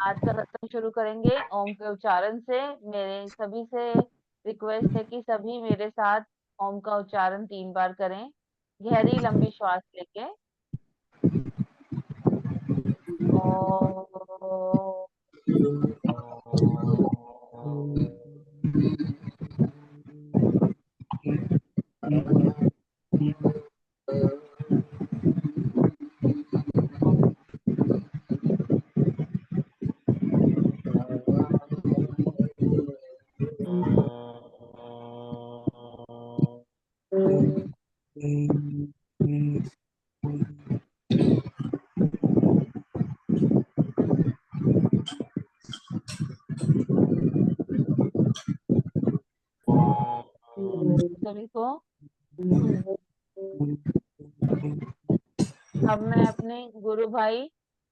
आज का सत्संग शुरू करेंगे ओम के उच्चारण से। मेरे सभी से रिक्वेस्ट है कि सभी मेरे साथ ओम का उच्चारण 3 बार करें, गहरी लंबी श्वास लेके। ओ, सभी को। अब मैं अपने गुरु भाई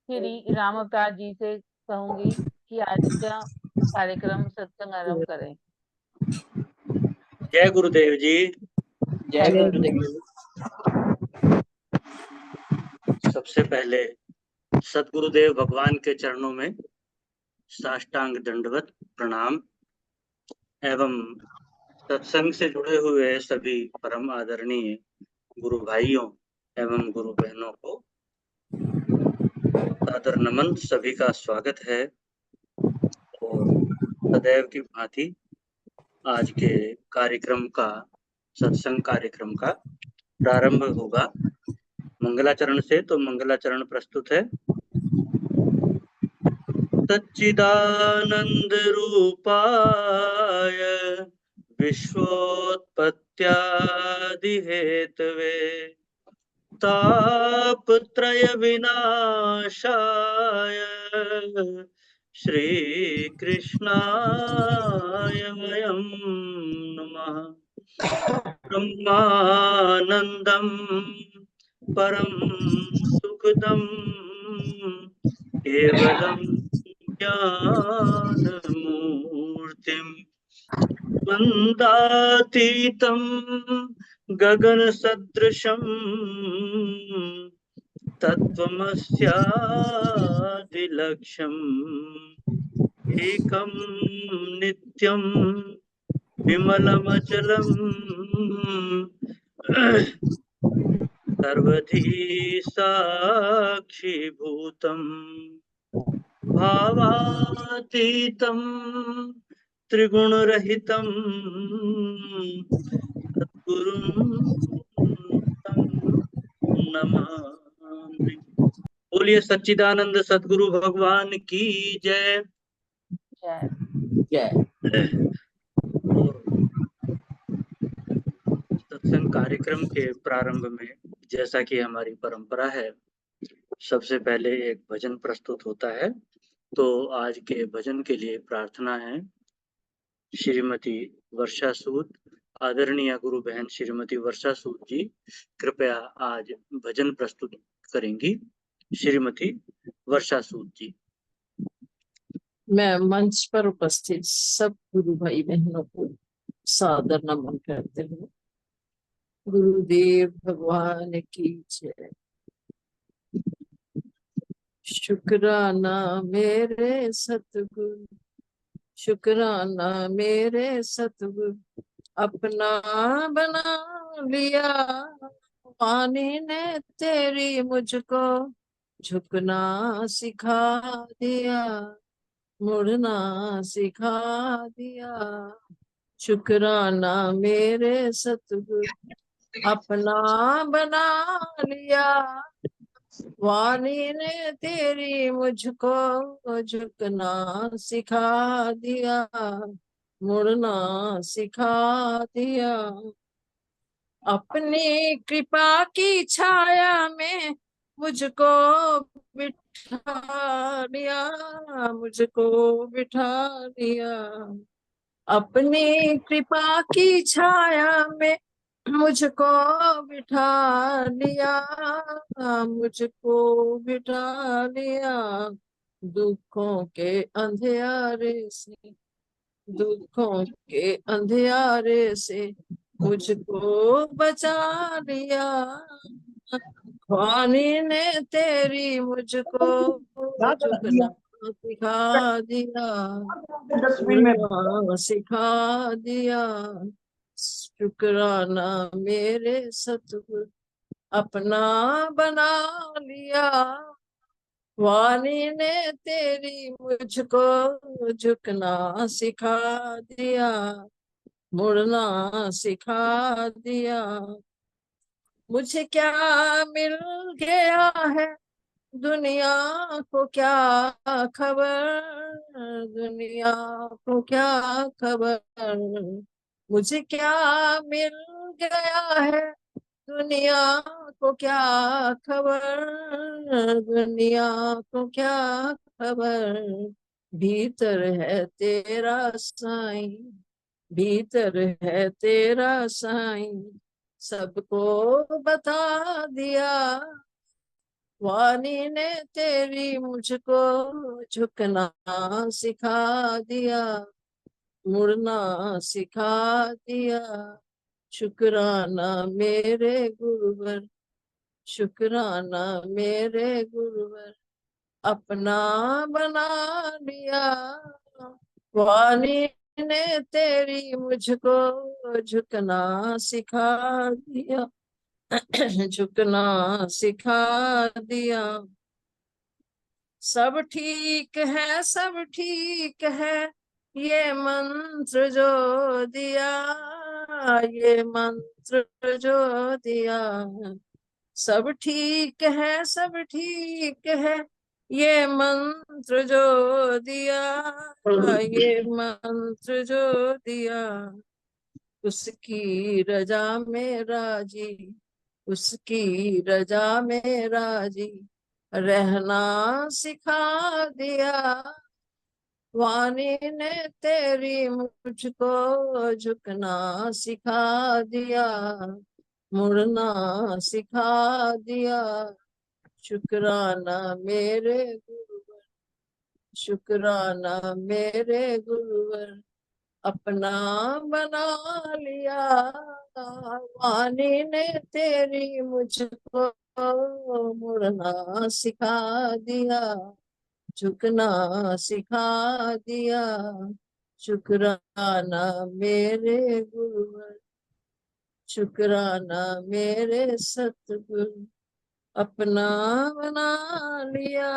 श्री राम अवतार जी से कहूंगी कि आज का कार्यक्रम सत्संग आरंभ करें। जय गुरुदेव जी। जय गुरुदेव। सबसे पहले सतगुरुदेव भगवान के चरणों में साष्टांग दंडवत प्रणाम एवं सत्संग से जुड़े हुए सभी परम आदरणीय गुरु भाइयों एवं गुरु बहनों को सादर नमन। सभी का स्वागत है और सदैव की भांति आज के कार्यक्रम का सत्संग कार्यक्रम का प्रारंभ होगा मंगलाचरण से। तो मंगलाचरण प्रस्तुत है। सच्चिदानंद रूपाय विश्वोत्पत्त्यादि हेतवे तापत्रय विनाशाय श्रीकृष्णाय वयं नमः। ब्रह्मानंदं परम सुखदं केवलं ज्ञानमूर्तिं मंदातीतं गगनसदृशं तत्त्वमस्यादिलक्ष्यम् एकं नित्यं विमलमचलं सर्वधी साक्षीभूतम् भावातीतं त्रिगुणरहितं सद्गुरुं तं नमामि। बोलिए सच्चिदानंद सद्गुरु भगवान की जय। जय जय। सत्संग कार्यक्रम के प्रारंभ में जैसा कि हमारी परंपरा है, सबसे पहले एक भजन प्रस्तुत होता है। तो आज के भजन के लिए प्रार्थना है श्रीमती वर्षा सूद, आदरणीय गुरु बहन श्रीमती वर्षा सूद जी कृपया आज भजन प्रस्तुत करेंगी। श्रीमती वर्षा सूद जी। मैं मंच पर उपस्थित सब गुरु भाई बहनों को सादर नमन करते हूँ। गुरुदेव भगवान की जय। शुक्राना मेरे सतगुरु, शुक्राना मेरे सतगुरु, अपना बना लिया। वाणी ने तेरी मुझको झुकना सिखा दिया, मुड़ना सिखा दिया। शुक्राना मेरे सतगुरु, अपना बना लिया। वाणी ने तेरी मुझको झुकना सिखा दिया, मुड़ना सिखा दिया। अपनी कृपा की छाया में मुझको बिठा लिया, मुझको बिठा लिया। अपनी कृपा की छाया में मुझको बिठा लिया, मुझको बिठा लिया। दुखों के अंधियारे से, दुखों के अंधियारे से मुझको बचा लिया। वाणी ने तेरी मुझको झुकना सिखा दिया, 10वीं में मुड़ना सिखा दिया। शुक्राना मेरे सतगुरु अपना बना लिया। वाणी ने तेरी मुझको झुकना सिखा दिया, मुड़ना सिखा दिया। मुझे क्या मिल गया है, दुनिया को क्या खबर, दुनिया को क्या खबर। मुझे क्या मिल गया है, दुनिया को क्या खबर, दुनिया को क्या खबर। भीतर है तेरा साईं, भीतर है तेरा साईं, सबको बता दिया। वाणी ने तेरी मुझको झुकना सिखा दिया, मुड़ना सिखा दिया। शुक्राना मेरे गुरुवर, शुक्राना मेरे गुरुवर अपना बना लिया। वाणी ने तेरी मुझको झुकना सिखा दिया, झुकना सिखा दिया। सब ठीक है, सब ठीक है, ये मंत्र जो दिया, ये मंत्र जो दिया। सब ठीक है, सब ठीक है, ये मंत्र जो दिया, ये मंत्र जो दिया। उसकी रजा में राजी, उसकी रजा में राजी रहना सिखा दिया। वाणी ने तेरी मुझको झुकना सिखा दिया, मुड़ना सिखा दिया। शुक्राना मेरे गुरुवर, शुक्राना मेरे गुरुवर अपना बना लिया। वाणी ने तेरी मुझको मुड़ना सिखा दिया, झुकना सिखा दिया। शुक्राना मेरे गुरुवर, शुक्राना मेरे सतगुरु अपना बना लिया।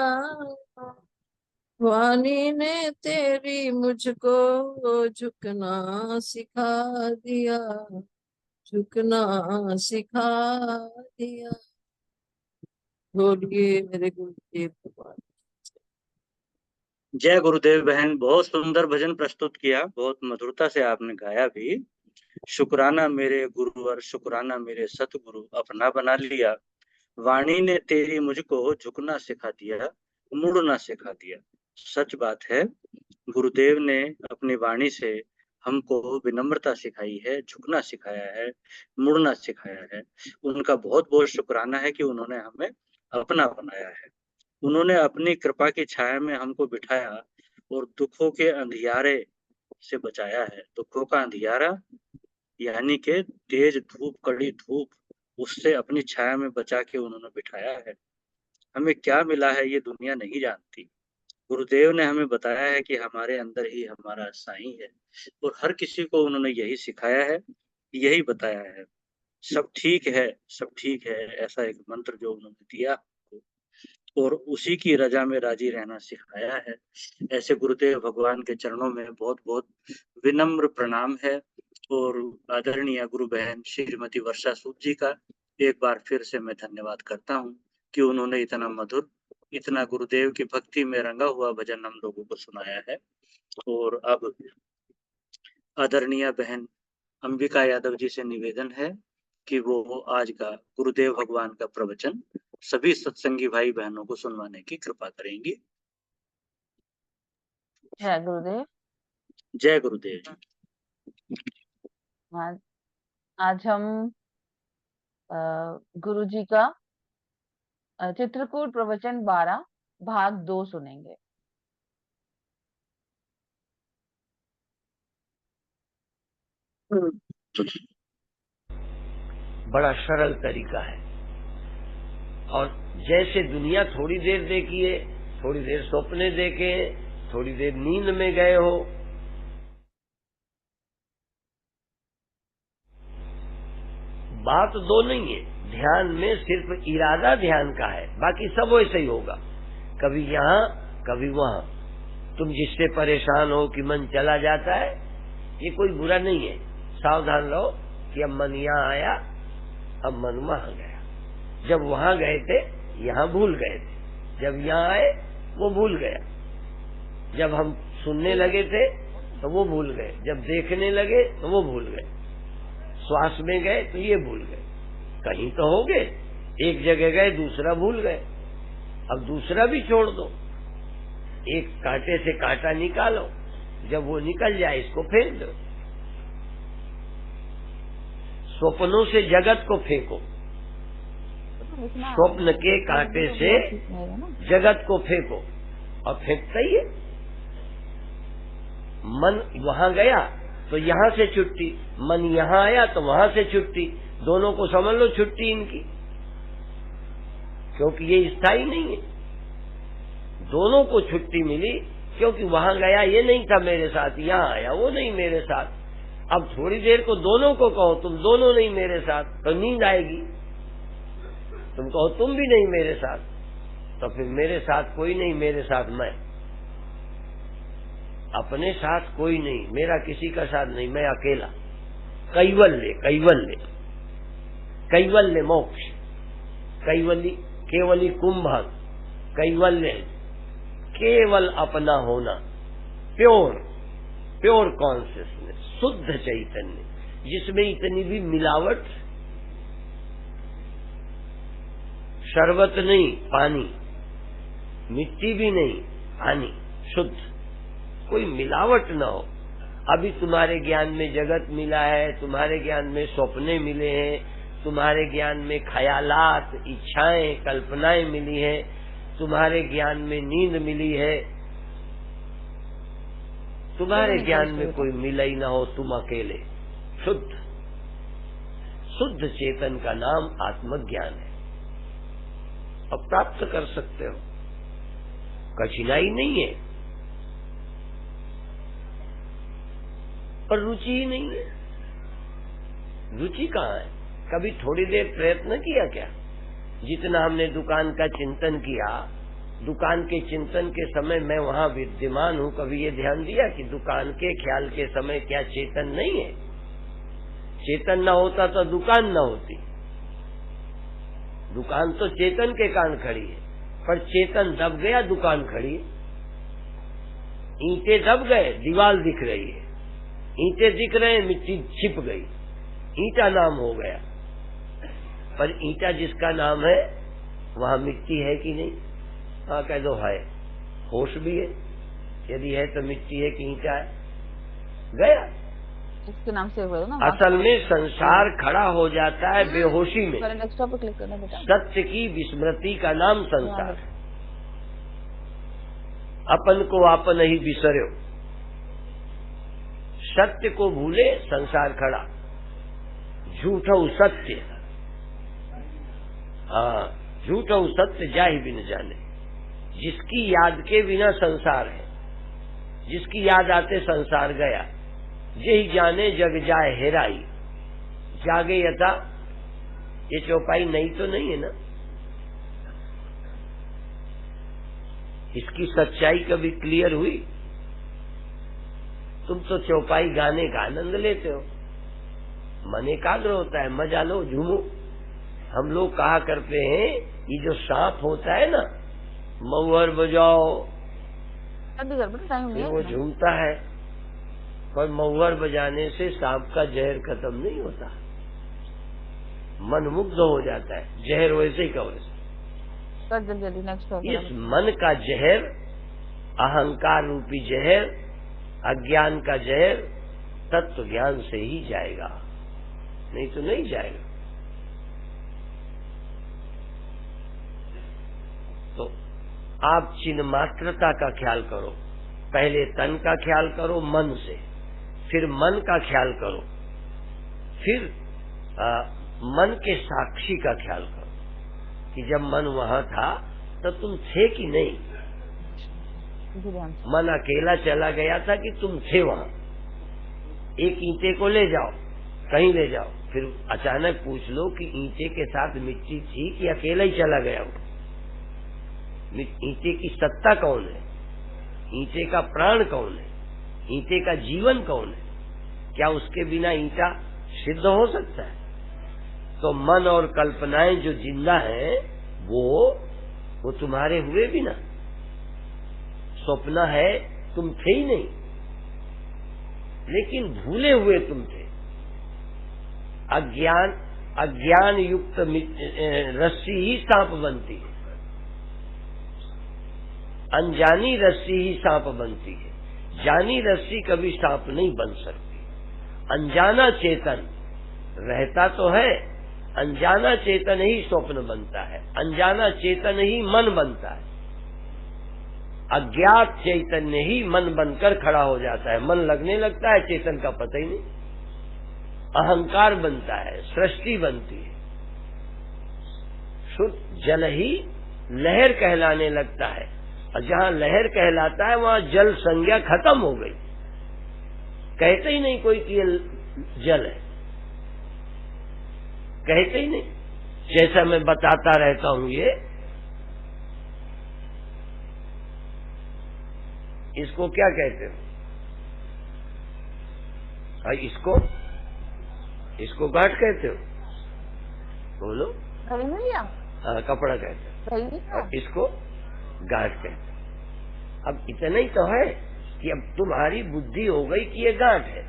वाणी ने तेरी मुझको झुकना सिखा दिया, झुकना सिखा दिया। बोलिए मेरे गुरुदेव भगवान। जय गुरुदेव बहन, बहुत सुंदर भजन प्रस्तुत किया, बहुत मधुरता से आपने गाया भी। शुक्राना मेरे गुरुवर, शुक्राना मेरे सतगुरु अपना बना लिया। वाणी ने तेरी मुझको झुकना सिखा दिया, मुड़ना सिखा दिया। सच बात है, गुरुदेव ने अपनी वाणी से हमको विनम्रता सिखाई है, झुकना सिखाया है, मुड़ना सिखाया है। उनका बहुत बहुत शुक्राना है कि उन्होंने हमें अपना बनाया है। उन्होंने अपनी कृपा की छाया में हमको बिठाया और दुखों के अंधियारे से बचाया है। दुखों का अंधियारा यानी कि तेज धूप, कड़ी धूप, उससे अपनी छाया में बचा के उन्होंने बिठाया है। हमें क्या मिला है ये दुनिया नहीं जानती। गुरुदेव ने हमें बताया है कि हमारे अंदर ही हमारा साईं है, और हर किसी को उन्होंने यही सिखाया है, यही बताया है। सब ठीक है, सब ठीक है, ऐसा एक मंत्र जो उन्होंने दिया और उसी की रजा में राजी रहना सिखाया है। ऐसे गुरुदेव भगवान के चरणों में बहुत बहुत विनम्र प्रणाम है। और आदरणीय गुरु बहन श्रीमती वर्षा सूद जी का एक बार फिर से मैं धन्यवाद करता हूँ कि उन्होंने इतना मधुर, इतना गुरुदेव की भक्ति में रंगा हुआ भजन हम लोगों को सुनाया है। और अब आदरणीय बहन अंबिका यादव जी से निवेदन है कि वो आज का गुरुदेव भगवान का प्रवचन सभी सत्संगी भाई बहनों को सुनवाने की कृपा करेंगी। जय गुरुदेव। जय गुरुदेव जी। आज आज हम गुरु जी का चित्रकूट प्रवचन 12 भाग 2 सुनेंगे। बड़ा सरल तरीका है। और जैसे दुनिया थोड़ी देर देखी है, थोड़ी देर सपने देखे, थोड़ी देर नींद में गए हो। बात दो नहीं है, ध्यान में सिर्फ इरादा ध्यान का है, बाकी सब वैसे ही होगा, कभी यहाँ कभी वहाँ। तुम जिससे परेशान हो कि मन चला जाता है, ये कोई बुरा नहीं है। सावधान रहो कि अब मन यहाँ आया, अब मन वहाँ गया। जब वहाँ गए थे यहाँ भूल गए थे, जब यहाँ आए वो भूल गया। जब हम सुनने लगे थे तो वो भूल गए, जब देखने लगे तो वो भूल गए, श्वास में गए तो ये भूल गए। कहीं तो हो गए, एक जगह गए दूसरा भूल गए, अब दूसरा भी छोड़ दो। एक कांटे से कांटा निकालो, जब वो निकल जाए इसको फेंक दो। स्वप्नों से जगत को फेंको, स्वप्न के कांटे से जगत को फेंको, और फेंकता ही है। मन वहां गया तो यहाँ से छुट्टी, मन यहाँ आया तो वहां से छुट्टी, दोनों को समझ लो छुट्टी इनकी, क्योंकि ये स्थायी नहीं है। दोनों को छुट्टी मिली क्योंकि वहां गया ये नहीं था मेरे साथ, यहाँ आया वो नहीं मेरे साथ। अब थोड़ी देर को दोनों को कहो तुम दोनों नहीं मेरे साथ, तो नींद आएगी। तुम कहो तुम भी नहीं मेरे साथ, तो फिर मेरे साथ कोई नहीं, मेरे साथ मैं। अपने साथ कोई नहीं, मेरा किसी का साथ नहीं, मैं अकेला। कैवल्य कैवल्य कैवल्य मोक्ष, कैवली केवली कुंभक, कैवल्य केवल अपना होना, प्योर प्योर कॉन्शियसनेस, शुद्ध चैतन्य, जिसमें इतनी भी मिलावट, शरबत नहीं पानी, मिट्टी भी नहीं पानी, शुद्ध, कोई मिलावट न हो। अभी तुम्हारे ज्ञान में जगत मिला है, तुम्हारे ज्ञान में सपने मिले हैं, तुम्हारे ज्ञान में ख्यालात, इच्छाएं, कल्पनाएं मिली हैं, तुम्हारे ज्ञान में नींद मिली है, तुम्हारे ज्ञान में कोई मिला ही ना हो, तुम अकेले शुद्ध शुद्ध चेतन का नाम आत्मज्ञान है। अब प्राप्त कर सकते हो, कठिनाई नहीं है, पर रुचि ही नहीं है। रुचि कहाँ है? कभी थोड़ी देर प्रयत्न किया क्या? जितना हमने दुकान का चिंतन किया, दुकान के चिंतन के समय मैं वहाँ विद्यमान हूँ, कभी ये ध्यान दिया कि दुकान के ख्याल के समय क्या चेतन नहीं है? चेतन न होता तो दुकान न होती। दुकान तो चेतन के कारण खड़ी है, पर चेतन दब गया, दुकान खड़ी है। ईंटें दब गए, दीवार दिख रही है, ईंटें दिख रहे हैं, मिट्टी छिप गई, ईंटा नाम हो गया। पर ईंटा जिसका नाम है वहाँ मिट्टी है कि नहीं? हाँ कह दो है, होश भी है, यदि है तो मिट्टी है कि ईंटा है? गया इसके नाम से ना। असल में संसार खड़ा हो जाता है बेहोशी में। डेस्कटॉप पे क्लिक करना बेटा। सत्य की विस्मृति का नाम संसार है। अपन को आपन ही बिसर्यो, सत्य को भूले संसार खड़ा, झूठो सत्य, हाँ झूठो सत्य जाहि बिन जाने। जिसकी याद के बिना संसार है, जिसकी याद आते संसार गया, यही जाने जग जाए हेराई, जागे यथा। ये चौपाई नहीं तो नहीं है ना? इसकी सच्चाई कभी क्लियर हुई? तुम तो चौपाई गाने का आनंद लेते हो, मन एकाग्र होता है, मजा लो, झूमो। हम लोग कहा करते हैं ये जो सांप होता है ना, मऊहर बजाओ, टाइम नहीं वो झूमता है, पर मऊहर बजाने से सांप का जहर खत्म नहीं होता, मन मुग्ध हो जाता है, जहर वैसे ही का वैसे। जल्दी नेक्स्ट। इस मन का जहर, अहंकार रूपी जहर, अज्ञान का जहर, तत्व ज्ञान से ही जाएगा, नहीं तो नहीं जाएगा। तो आप चिन्ह मात्रता का ख्याल करो, पहले तन का ख्याल करो मन से, फिर मन का ख्याल करो, फिर मन के साक्षी का ख्याल करो कि जब मन वहां था तो तुम थे कि नहीं, जी ध्यान से। मन अकेला चला गया था कि तुम थे वहां, एक ईंटे को ले जाओ, कहीं ले जाओ, फिर अचानक पूछ लो कि ईंटे के साथ मिट्टी थी कि अकेला ही चला गया वो। ईंटे की सत्ता कौन है, ईंटे का प्राण कौन है, ईंटे का जीवन कौन है? क्या उसके बिना ईंटा सिद्ध हो सकता है? तो मन और कल्पनाएं जो जिंदा हैं वो तुम्हारे हुए बिना। स्वप्न है, तुम थे ही नहीं, लेकिन भूले हुए तुम थे। अज्ञान युक्त रस्सी ही सांप बनती है, अनजानी रस्सी ही सांप बनती है, जानी रस्सी कभी सांप नहीं बन सकती। अनजाना चेतन रहता तो है, अनजाना चेतन ही स्वप्न बनता है, अनजाना चेतन ही मन बनता है। अज्ञात चैतन्य ही मन बनकर खड़ा हो जाता है, मन लगने लगता है, चेतन का पता ही नहीं। अहंकार बनता है, सृष्टि बनती है। शुद्ध जल ही लहर कहलाने लगता है, और जहां लहर कहलाता है वहां जल संज्ञा खत्म हो गई। कहते ही नहीं कोई कि ये जल है, कहते ही नहीं। जैसा मैं बताता रहता हूं, ये इसको क्या कहते हो? इसको घाट कहते हो? बोलो। सही में लिया? हाँ, कपड़ा कहते हो। सही नहीं था? और इसको गांठ कहते हो। अब इतना ही तो है कि अब तुम्हारी बुद्धि हो गई कि ये गांठ है।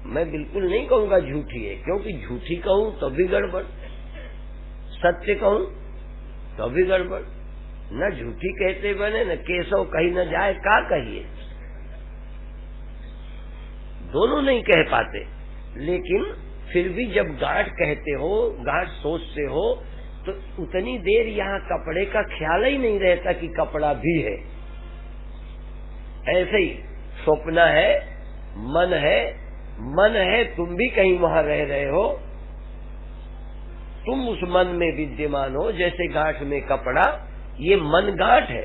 मैं बिल्कुल नहीं कहूंगा झूठी है, क्योंकि झूठी कहूं तो भी गड़बड़, सत्य कहूं तो भी गड़बड़। न झूठी कहते बने, न केशव कहीं न जाए, का कहिए, दोनों नहीं कह पाते। लेकिन फिर भी जब गांठ कहते हो, गांठ सोचते हो, तो उतनी देर यहाँ कपड़े का ख्याल ही नहीं रहता कि कपड़ा भी है। ऐसे ही स्वप्न है, मन है, तुम भी कहीं वहां रह रहे हो, तुम उस मन में विद्यमान हो। जैसे गांठ में कपड़ा, ये मन गांठ है,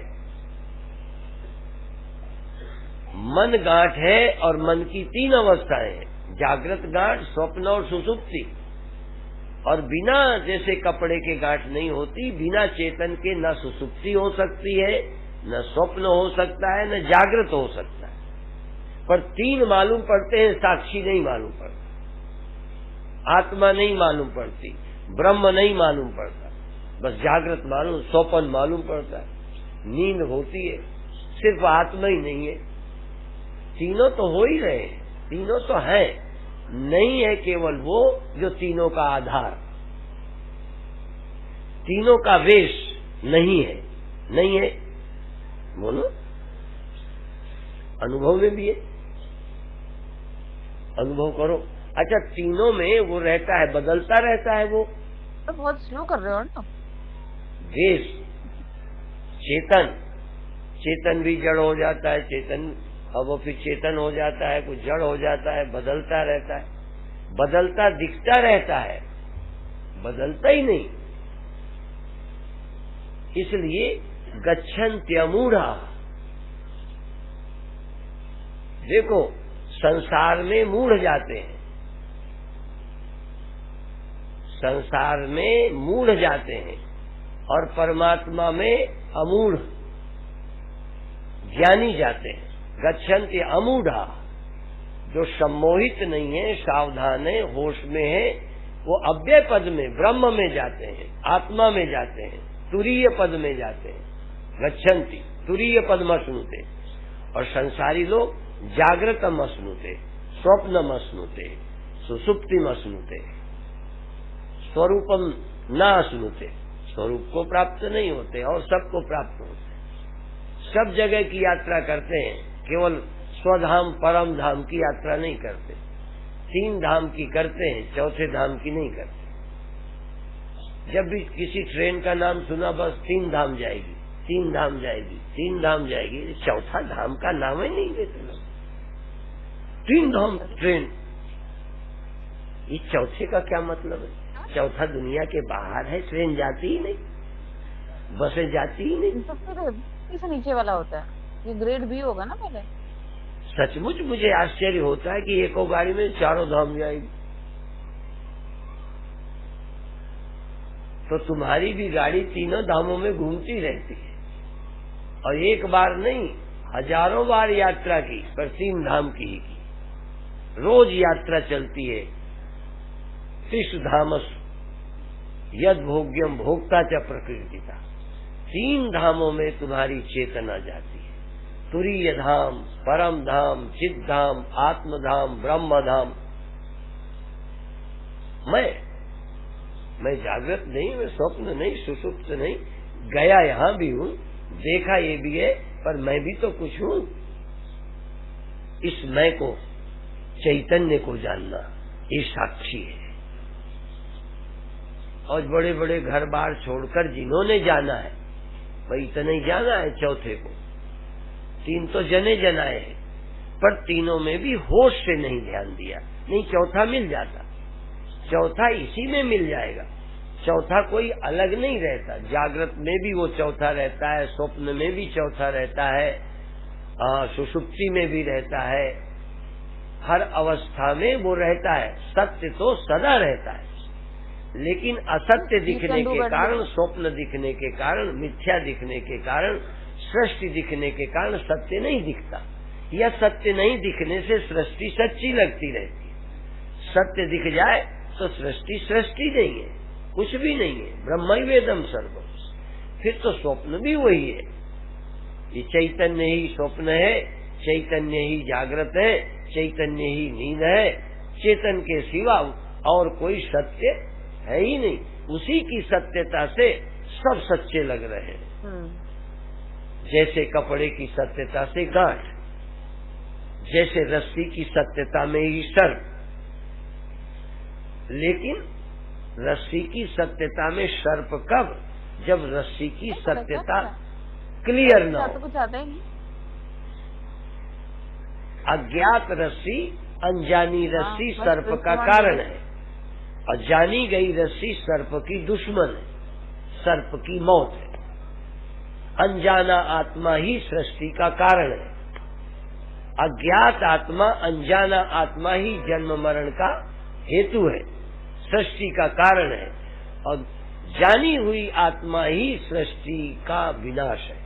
मन गांठ है। और मन की तीन अवस्थाएं हैं, जागृत गांठ, स्वप्न और सुषुप्ति। और बिना जैसे कपड़े के गांठ नहीं होती, बिना चेतन के न सुषुप्ति हो सकती है, न स्वप्न हो सकता है, न जागृत हो सकता है। पर तीन मालूम पड़ते हैं, साक्षी नहीं मालूम पड़ता, आत्मा नहीं मालूम पड़ती, ब्रह्म नहीं मालूम पड़ता, बस जागृत मालूम, स्वप्न मालूम पड़ता है, नींद होती है, सिर्फ आत्मा ही नहीं है। तीनों तो हो ही रहे हैं, तीनों तो है, नहीं है केवल वो जो तीनों का आधार, तीनों का वेश नहीं है, नहीं है। बोलो, अनुभव में भी है, अनुभव करो। अच्छा, तीनों में वो रहता है, बदलता रहता है वो। तो बहुत स्लो कर रहे हो ना? वेश, चेतन भी जड़ हो जाता है, चेतन और वो फिर चेतन हो जाता है, कुछ जड़ हो जाता है, बदलता रहता है, बदलता दिखता रहता है, बदलता ही नहीं। इसलिए गच्छन्त्यमूढ़ा। देखो, संसार में मूढ़ जाते हैं, संसार में मूढ़ जाते हैं, और परमात्मा में अमूढ़ ज्ञानी जाते हैं। गच्छन्ति अमूढ़ा, जो सम्मोहित नहीं है, सावधान है, होश में है, वो अव्यय पद में, ब्रह्म में जाते हैं, आत्मा में जाते हैं, तुरीय पद में जाते हैं। गच्छन्ति तुरीय पद मश्नुते। और संसारी लोग जागृत मश्नुते, स्वप्न मश्नुते, सुसुप्ति मश्नुते, स्वरूपम न अश्नुते। स्वरूप को प्राप्त नहीं होते और सबको प्राप्त होते, सब जगह की यात्रा करते हैं, केवल स्वधाम परम धाम की यात्रा नहीं करते। तीन धाम की करते हैं, चौथे धाम की नहीं करते। जब भी किसी ट्रेन का नाम सुना, बस 3 धाम जाएगी, 3 धाम जाएगी, 3 धाम जाएगी, चौथा धाम का नाम ही नहीं लेते लोग। 3 धाम ट्रेन, ये चौथे का क्या मतलब है? चौथा दुनिया के बाहर है, ट्रेन जाती ही नहीं, बसें जाती ही नहीं। सबसे नीचे वाला होता है, ये ग्रेड भी होगा ना पहले। सचमुच मुझे आश्चर्य होता है कि एको गाड़ी में 4 धाम जाएगी। तो तुम्हारी भी गाड़ी 3 धामों में घूमती रहती है, और एक बार नहीं, हजारों बार यात्रा की, पर 3 धाम की ही की। रोज यात्रा चलती है। त्रिषु धामस यद भोग्यम भोक्ता च प्रकृतिता। 3 धामों में तुम्हारी चेतना जाती है। तुरीय धाम, परम धाम, चिद धाम, आत्मधाम, ब्रह्म धाम। मैं जागृत नहीं, मैं स्वप्न नहीं, सुषुप्त नहीं, गया यहाँ भी हूँ, देखा ये भी है, पर मैं भी तो कुछ हूँ। इस मैं को, चैतन्य को जानना, ये साक्षी है। और बड़े बड़े घर बार छोड़कर जिन्होंने जाना है, भाई इतना ही जाना है चौथे को। 3 तो जने जनाए हैं, पर तीनों में भी होश से नहीं ध्यान दिया, नहीं चौथा मिल जाता। चौथा इसी में मिल जाएगा। चौथा कोई अलग नहीं रहता। जागृत में भी वो चौथा रहता है, स्वप्न में भी चौथा रहता है, सुषुप्ति में भी रहता है। हर अवस्था में वो रहता है। सत्य तो सदा रहता है, लेकिन असत्य दिखने के कारण, स्वप्न दिखने के कारण, मिथ्या दिखने के कारण, सृष्टि दिखने के कारण सत्य नहीं दिखता, या सत्य नहीं दिखने से सृष्टि सच्ची लगती रहती है। सत्य दिख जाए तो सृष्टि सृष्टि नहीं है, कुछ भी नहीं है। ब्रह्मैवेदम सर्वम। फिर तो स्वप्न भी वही है। ये चैतन्य ही स्वप्न है, चैतन्य ही जागृत है, चैतन्य ही नींद है। चेतन के सिवा और कोई सत्य है ही नहीं। उसी की सत्यता से सब सच्चे लग रहे हैं। जैसे कपड़े की सत्यता से गांठ, जैसे रस्सी की सत्यता में ही सर्प। लेकिन रस्सी की सत्यता में सर्प कब? जब रस्सी की सत्यता क्लियर न हो। कुछ आता ही नहीं। अज्ञात रस्सी, अनजानी रस्सी सर्प का कारण है, और जानी गई रस्सी सर्प की दुश्मन है, सर्प की मौत है। अनजाना आत्मा ही सृष्टि का कारण है। अज्ञात आत्मा, अनजाना आत्मा ही जन्म मरण का हेतु है, सृष्टि का कारण है। और जानी हुई आत्मा ही सृष्टि का विनाश है।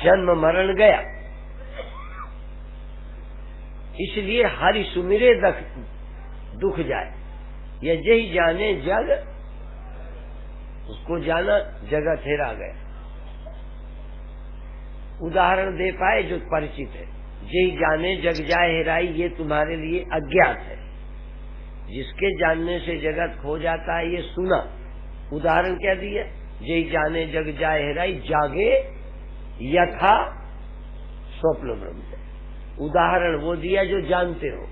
जन्म मरण गया। इसलिए हरि सुमिरे दुख जाए। यह जही जाने जग, उसको जाना जगत हेरा गया। उदाहरण दे पाए जो परिचित है। जही जाने जग जाए हेराई, ये तुम्हारे लिए अज्ञात है। जिसके जानने से जगत खो जाता है, ये सुना। उदाहरण क्या दिया? जही जाने जग जाए हेराई, जागे यथा स्वप्न ब्रह्म। उदाहरण वो दिया जो जानते हो,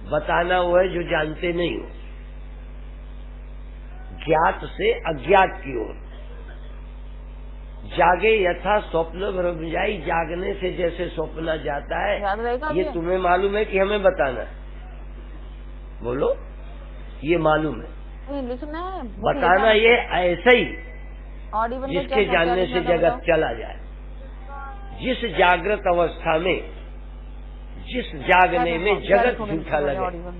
बताना वो है जो जानते नहीं हो। ज्ञात से अज्ञात की ओर। जागे यथा स्वप्न ब्रह्म जाई, जागने से जैसे स्वप्न जाता है, ये तुम्हें मालूम है कि हमें बताना है? बोलो, ये मालूम है? लिखना है, बताना ये ऐसे ही जिसके जानने से जगत चला जाए। जिस जागृत अवस्था में, जिस जागने में जगत झूठा लगे,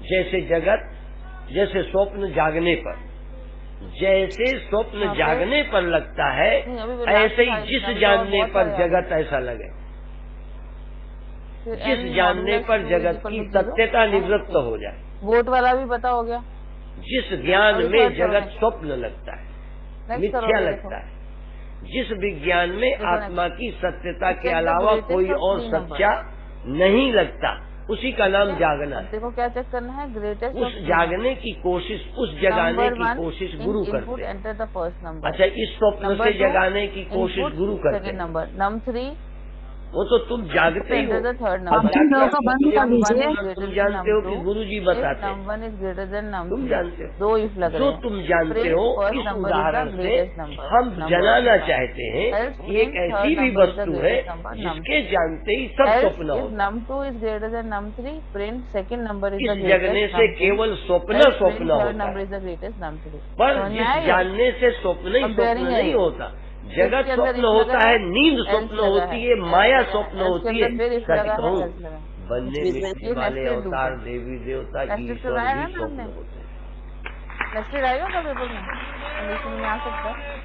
जैसे जगत, जैसे स्वप्न जागने पर, जैसे स्वप्न जागने पर लगता है, ऐसे ही जिस जानने पर जगत ऐसा लगे। जिस जानने पर जगत की सत्यता निवृत्त हो जाए। वोट वाला भी पता हो गया। जिस ज्ञान में जगत स्वप्न लगता है, मिथ्या लगता है, जिस विज्ञान में आत्मा की सत्यता के अलावा कोई और सच्चा नहीं लगता, उसी का नाम जागना है। देखो क्या चेक करना है? ग्रेटेस्ट। उस जागने की कोशिश, उस जगाने की कोशिश गुरु करते हैं। Enter the first number. अच्छा, इस स्वप्न से जगाने की कोशिश गुरु करते हैं। सेकंड नंबर, नंबर 3 वो तो तुम जागते ही हो। Enter the third अब number. जाके लोगों का बंद कर Num 1 दीजिए। is greater तुम than जानते num हो 2. कि गुरुजी If बताते हैं, num 1 is greater than num तुम 3. जानते हो। दो if लग जो रहे हैं. तुम जानते Print हो, first इस number is the उदाहरण से greatest number. हम Number जनाना 5. चाहते हैं Else कि एक print ऐसी third भी number is the वस्तु है greatest number. Num जिसके 6. जानते ही सब Else स्वप्न if होता है। num 2 is greater than num 3, print second number is इस the जगने greatest से num 10. केवल स्वप्न Else स्वप्न print third होता number है, is the greatest num 3. पर समझ में जिस आया ये? जानने से स्वप्न ही Comparing स्वप्न है नहीं ये. होता। If जगत के अंदर स्वप्न if लगा होता है, है, नींद else स्वप्न लगा होती है, है, माया else स्वप्न के होती है। अंदर फिर if सच लगा है, कहूं, else लगा है. बनने मिट्टी ये वाले नेस्टेड लूप अवतार है. देवी देवता नेस्टेड ईश्वर करवाया भी ना स्वप्न हमने. होते हैं। नेस्टेड आएगा क्या पेपर में? कंडीशन में आ सकता है.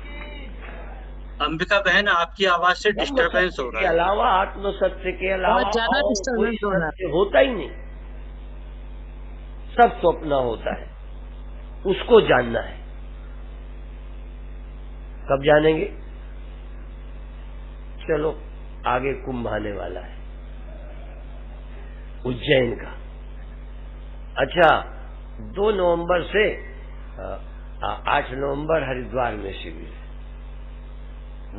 अंबिका बहन, आपकी आवाज से ब्रह्म डिस्टरबेंस सत्य हो के रहा है। अलावा, आत्म सत्य के बहुत अलावा ज्यादा और कोई डिस्टर्बेंस हो रहा है। सत्य होता ही नहीं। सब स्वप्न होता है, उसको जानना है। कब जानेंगे? चलो, आगे कुंभ आने वाला है, उज्जैन का। अच्छा, 2 नवंबर से 8 नवंबर हरिद्वार में शिविर है,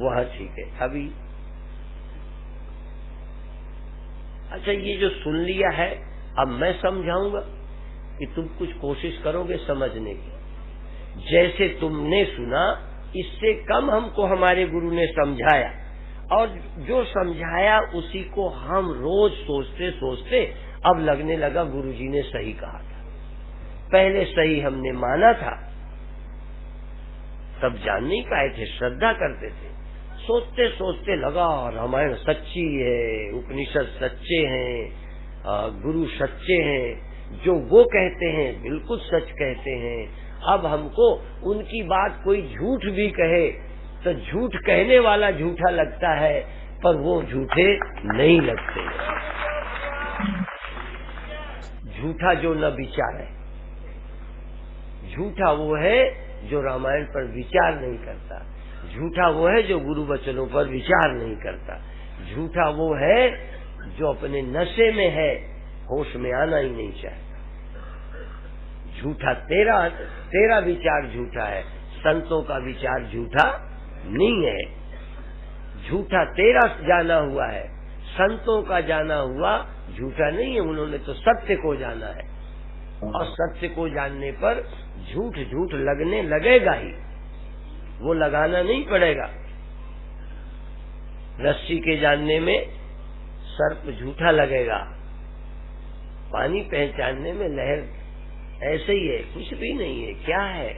वहां ठीक है। अभी अच्छा, ये जो सुन लिया है, अब मैं समझाऊंगा कि तुम कुछ कोशिश करोगे समझने की। जैसे तुमने सुना, इससे कम हमको हमारे गुरु ने समझाया, और जो समझाया उसी को हम रोज सोचते सोचते अब लगने लगा गुरुजी ने सही कहा था। पहले सही हमने माना था, तब जान नहीं पाए थे, श्रद्धा करते थे। सोचते सोचते लगा रामायण सच्ची है, उपनिषद सच्चे हैं, गुरु सच्चे हैं, जो वो कहते हैं बिल्कुल सच कहते हैं। अब हमको उनकी बात कोई झूठ भी कहे तो झूठ कहने वाला झूठा लगता है, पर वो झूठे नहीं लगते। झूठा जो न विचारे, झूठा वो है जो रामायण पर विचार नहीं करता, झूठा वो है जो गुरु वचनों पर विचार नहीं करता, झूठा वो है जो अपने नशे में है, होश में आना ही नहीं चाहता। झूठा तेरा विचार झूठा है, संतों का विचार झूठा नहीं है। झूठा तेरा जाना हुआ है, संतों का जाना हुआ झूठा नहीं है। उन्होंने तो सत्य को जाना है, और सत्य को जानने पर झूठ झूठ लगने लगेगा ही, वो लगाना नहीं पड़ेगा। रस्सी के जानने में सर्प झूठा लगेगा, पानी पहचानने में लहर ऐसे ही है, कुछ भी नहीं है, क्या है।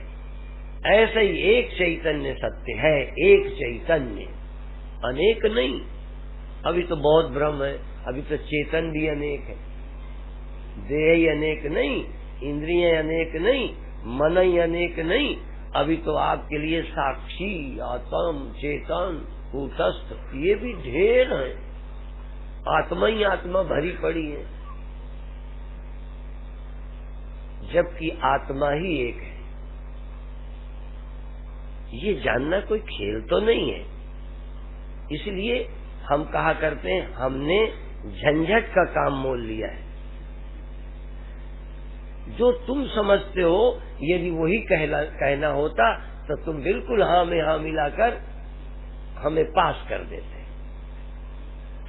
ऐसे ही एक चैतन्य सत्य है, एक चैतन्य, अनेक नहीं। अभी तो बहुत भ्रम है, अभी तो चेतन भी अनेक है, देह ही अनेक नहीं, इंद्रियां अनेक नहीं, मन ही अनेक नहीं। अभी तो आपके लिए साक्षी, आत्म, चेतन, कूटस्थ, ये भी ढेर है। आत्मा ही आत्मा भरी पड़ी है, जबकि आत्मा ही एक है। ये जानना कोई खेल तो नहीं है। इसलिए हम कहा करते हैं, हमने झंझट का काम मोल लिया है। जो तुम समझते हो, यदि वही कहना होता तो तुम बिल्कुल हाँ में हाँ मिलाकर हमें पास कर देते।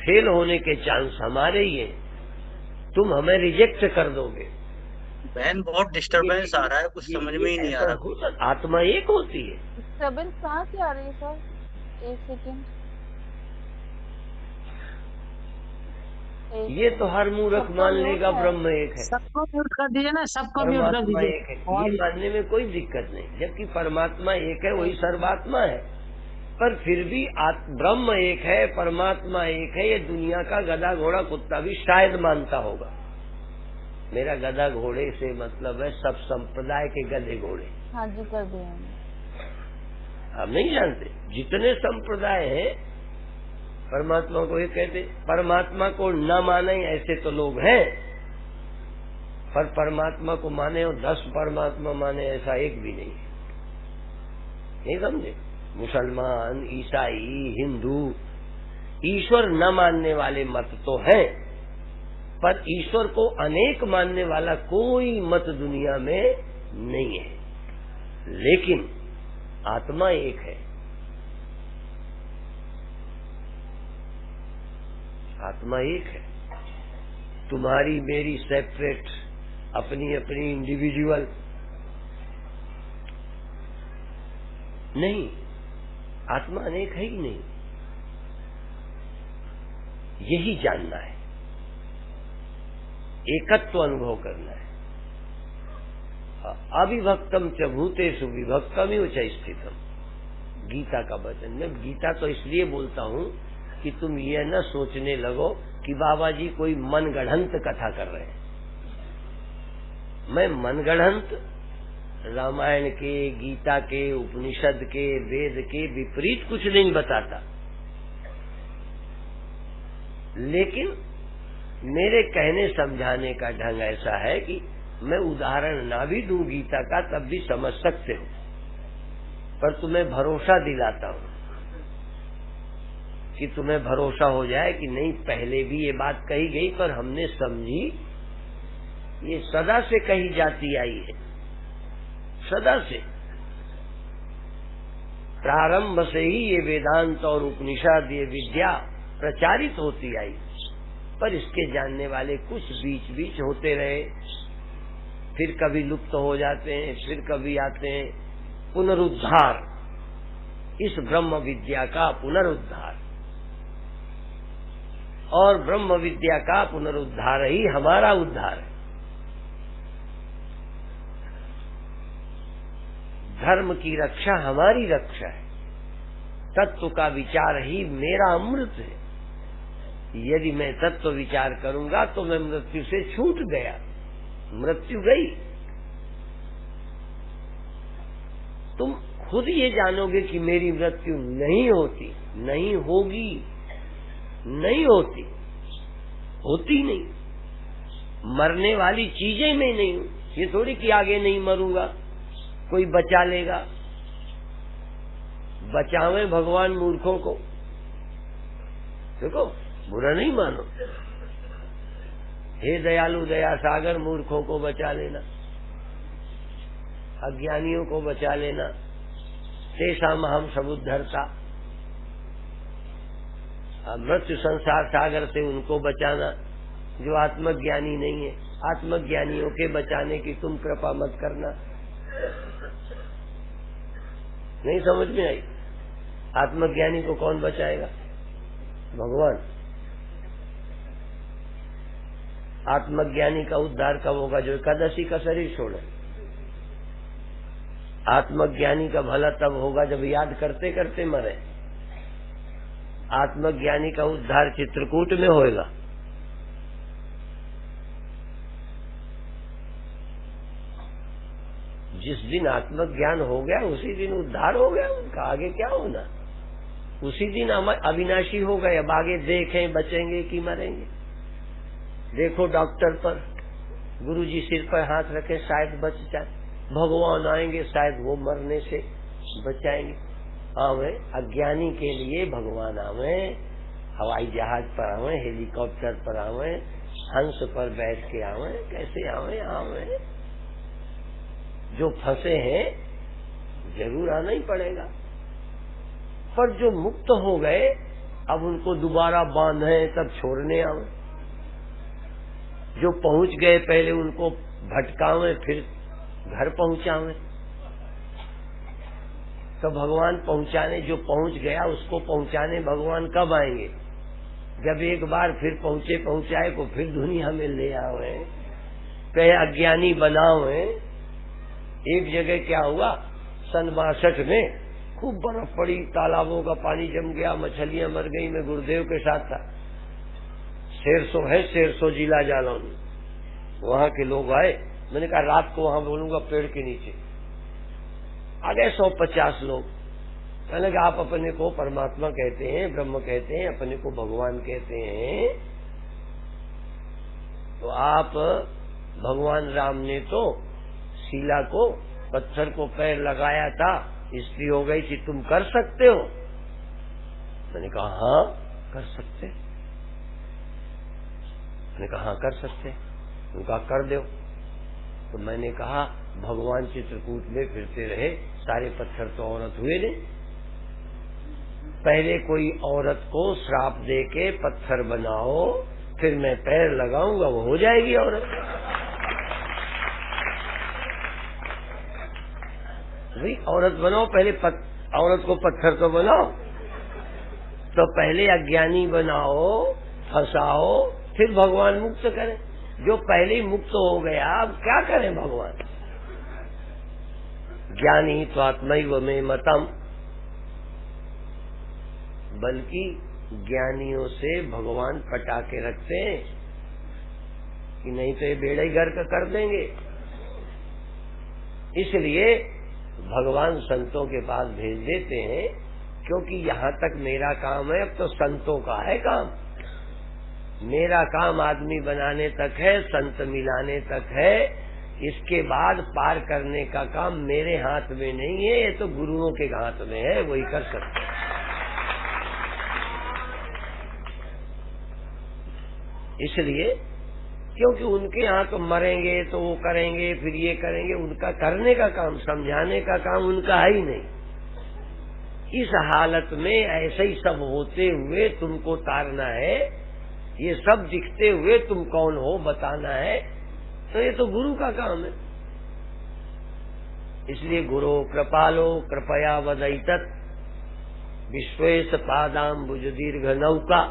फेल होने के चांस हमारे ही हैं, तुम हमें रिजेक्ट कर दोगे। बहन, बहुत डिस्टरबेंस आ रहा है, कुछ समझ में ही नहीं आ रहा। आत्मा एक होती है। डिस्टर्बेंस कहाँ से आ रही है सर? एक सेकेंड। ये तो हर मूर्ख मान लेगा ब्रह्म एक है, सबको म्यूट कर दीजिए ना, सबको म्यूट कर परमात्मा दीजिए। एक है, ये मानने में कोई दिक्कत नहीं। जबकि परमात्मा एक है, वही सर्वात्मा है, पर फिर भी ब्रह्म एक है, परमात्मा एक है। ये दुनिया का गधा घोड़ा कुत्ता भी शायद मानता होगा। मेरा गधा घोड़े से मतलब है सब संप्रदाय के गधे घोड़े। हाँ जी, कर दिया हमने। हम नहीं जानते जितने संप्रदाय हैं, परमात्मा को ये कहते। परमात्मा को न माने ऐसे तो लोग हैं, पर परमात्मा को माने और 10 परमात्मा माने ऐसा एक भी नहीं है। नहीं समझे? मुसलमान, ईसाई, हिंदू ईश्वर न मानने वाले मत तो हैं, पर ईश्वर को अनेक मानने वाला कोई मत दुनिया में नहीं है। लेकिन आत्मा एक है। आत्मा एक है। तुम्हारी मेरी सेपरेट, अपनी अपनी इंडिविजुअल नहीं, आत्मा अनेक है ही नहीं। यही जानना है, एकत्व अनुभव करना है। अविभक्तम च भूतेषु विभक्तमिव च स्थितम, गीता का वचन। मैं गीता तो इसलिए बोलता हूं कि तुम ये न सोचने लगो कि बाबा जी कोई मनगढ़ंत कथा कर रहे हैं। मैं मनगढ़ंत रामायण के, गीता के, उपनिषद के, वेद के विपरीत कुछ नहीं बताता, लेकिन मेरे कहने समझाने का ढंग ऐसा है कि मैं उदाहरण ना भी दूं गीता का तब भी समझ सकते हो, पर तुम्हें भरोसा दिलाता हूं कि तुम्हें भरोसा हो जाए कि नहीं, पहले भी ये बात कही गई पर हमने समझी, ये सदा से कही जाती आई है, सदा से प्रारंभ से ही ये वेदांत और उपनिषद, ये विद्या प्रचारित होती आई, पर इसके जानने वाले कुछ बीच बीच होते रहे, फिर कभी लुप्त हो जाते हैं, फिर कभी आते हैं। पुनरुद्धार, इस ब्रह्म विद्या का पुनरुद्धार, और ब्रह्म विद्या का पुनरुद्धार ही हमारा उद्धार है। धर्म की रक्षा हमारी रक्षा है, तत्व का विचार ही मेरा अमृत है। यदि मैं तत्व विचार करूंगा तो मैं मृत्यु से छूट गया, मृत्यु गई। तुम खुद ये जानोगे कि मेरी मृत्यु नहीं होती, नहीं होगी, नहीं होती, होती नहीं। मरने वाली चीजें मैं नहीं हूं, ये थोड़ी कि आगे नहीं मरूंगा, कोई बचा लेगा। बचावे भगवान मूर्खों को, देखो बुरा नहीं मानो, हे दयालु दया सागर, मूर्खों को बचा लेना, अज्ञानियों को बचा लेना। तेषाम हम समुद्धरता, मृत्यु संसार सागर से उनको बचाना जो आत्मज्ञानी नहीं है। आत्मज्ञानियों के बचाने की तुम कृपा मत करना। नहीं समझ में आई? आत्मज्ञानी को कौन बचाएगा? भगवान। आत्मज्ञानी का उद्धार कब होगा? जो एकादशी का शरीर छोड़े। आत्मज्ञानी का भला तब होगा जब याद करते करते मरे। आत्मज्ञानी का उद्धार चित्रकूट में होएगा। जिस दिन आत्मज्ञान हो गया उसी दिन उद्धार हो गया उनका, आगे क्या होना? उसी दिन हम अविनाशी हो गए। अब आगे देखें बचेंगे कि मरेंगे। देखो डॉक्टर पर, गुरुजी सिर पर हाथ रखे शायद बच जाए, भगवान आएंगे शायद वो मरने से बचाएंगे। आवे अज्ञानी के लिए भगवान आवे, हवाई जहाज पर आवे, हेलीकॉप्टर पर आवे, हंस पर बैठ के आवे, कैसे आवे? आवे। जो फंसे हैं जरूर आना ही पड़ेगा, पर जो मुक्त हो गए अब उनको दोबारा बांधे तब छोड़ने आवे। जो पहुंच गए पहले उनको भटकावे फिर घर पहुंचावे। तो भगवान पहुंचाने, जो पहुंच गया उसको पहुंचाने भगवान कब आएंगे? जब एक बार फिर पहुंचाए को फिर दुनिया में ले आवे, कहे अज्ञानी बनावे। एक जगह क्या हुआ, सन 62 में खूब बर्फ पड़ी, तालाबों का पानी जम गया, मछलियां मर गई। मैं गुरुदेव के साथ था। शेरसो है, शेरसो जिला जालौन, वहां के लोग आए। मैंने कहा रात को वहां बोलूंगा पेड़ के नीचे। आ गए 150 लोग। मैंने कहा आप अपने को परमात्मा कहते हैं, ब्रह्म कहते हैं, अपने को भगवान कहते हैं, तो आप भगवान राम ने तो शीला को, पत्थर को पैर लगाया था, स्त्री हो गई थी, तुम कर सकते हो? मैंने कहा हाँ कर सकते। मैंने कहा हाँ कर सकते। उनका कर दो। तो मैंने कहा भगवान चित्रकूट में फिरते रहे, सारे पत्थर तो औरत हुए नहीं, पहले कोई औरत को श्राप दे के पत्थर बनाओ, फिर मैं पैर लगाऊंगा, वो हो जाएगी औरत। भाई औरत बनाओ, पहले औरत को पत्थर तो बनाओ। तो पहले अज्ञानी बनाओ, फंसाओ, फिर भगवान मुक्त करें। जो पहले ही मुक्त हो गया, अब क्या करें भगवान। ज्ञानी तो आत्मैव में मतम, बल्कि ज्ञानियों से भगवान पटा के रखते हैं कि नहीं तो ये बेड़ा ही गर्क कर देंगे। इसलिए भगवान संतों के पास भेज देते हैं, क्योंकि यहाँ तक मेरा काम है, अब तो संतों का है काम। मेरा काम आदमी बनाने तक है, संत मिलाने तक है। इसके बाद पार करने का काम मेरे हाथ में नहीं है, ये तो गुरुओं के हाथ में है, वही कर सकते हैं। इसलिए क्योंकि उनके यहाँ तो मरेंगे तो वो करेंगे, फिर ये करेंगे, उनका करने का काम, समझाने का काम उनका है ही नहीं। इस हालत में ऐसे ही सब होते हुए तुमको तारना है, ये सब दिखते हुए तुम कौन हो बताना है, तो ये तो गुरु का काम है। इसलिए गुरु कृपालो कृपया वदैतत् विश्वेश पादाम्बुज दीर्घ नौका।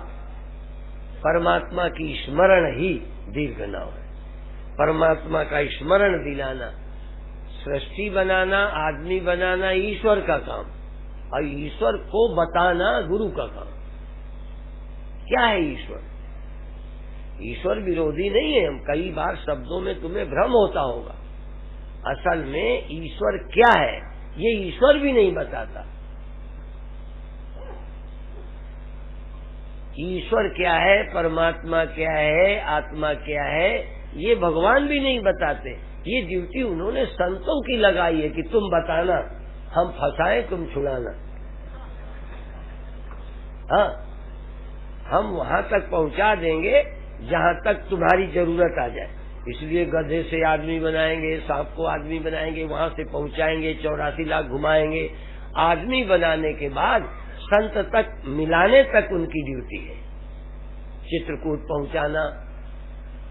परमात्मा की स्मरण ही दीर्घ नाव है। परमात्मा का स्मरण दिलाना, सृष्टि बनाना, आदमी बनाना ईश्वर का काम, और ईश्वर को बताना गुरु का काम। क्या है ईश्वर? ईश्वर विरोधी नहीं है। हम कई बार शब्दों में तुम्हें भ्रम होता होगा। असल में ईश्वर क्या है ये ईश्वर भी नहीं बताता। ईश्वर क्या है, परमात्मा क्या है, आत्मा क्या है, ये भगवान भी नहीं बताते। ये ड्यूटी उन्होंने संतों की लगाई है कि तुम बताना, हम फंसाएं तुम छुड़ाना। हाँ, हम वहां तक पहुंचा देंगे जहां तक तुम्हारी जरूरत आ जाए। इसलिए गधे से आदमी बनाएंगे, सांप को आदमी बनाएंगे, वहां से पहुंचाएंगे, 84 लाख घुमाएंगे। आदमी बनाने के बाद संत तक मिलाने तक उनकी ड्यूटी है। चित्रकूट पहुंचाना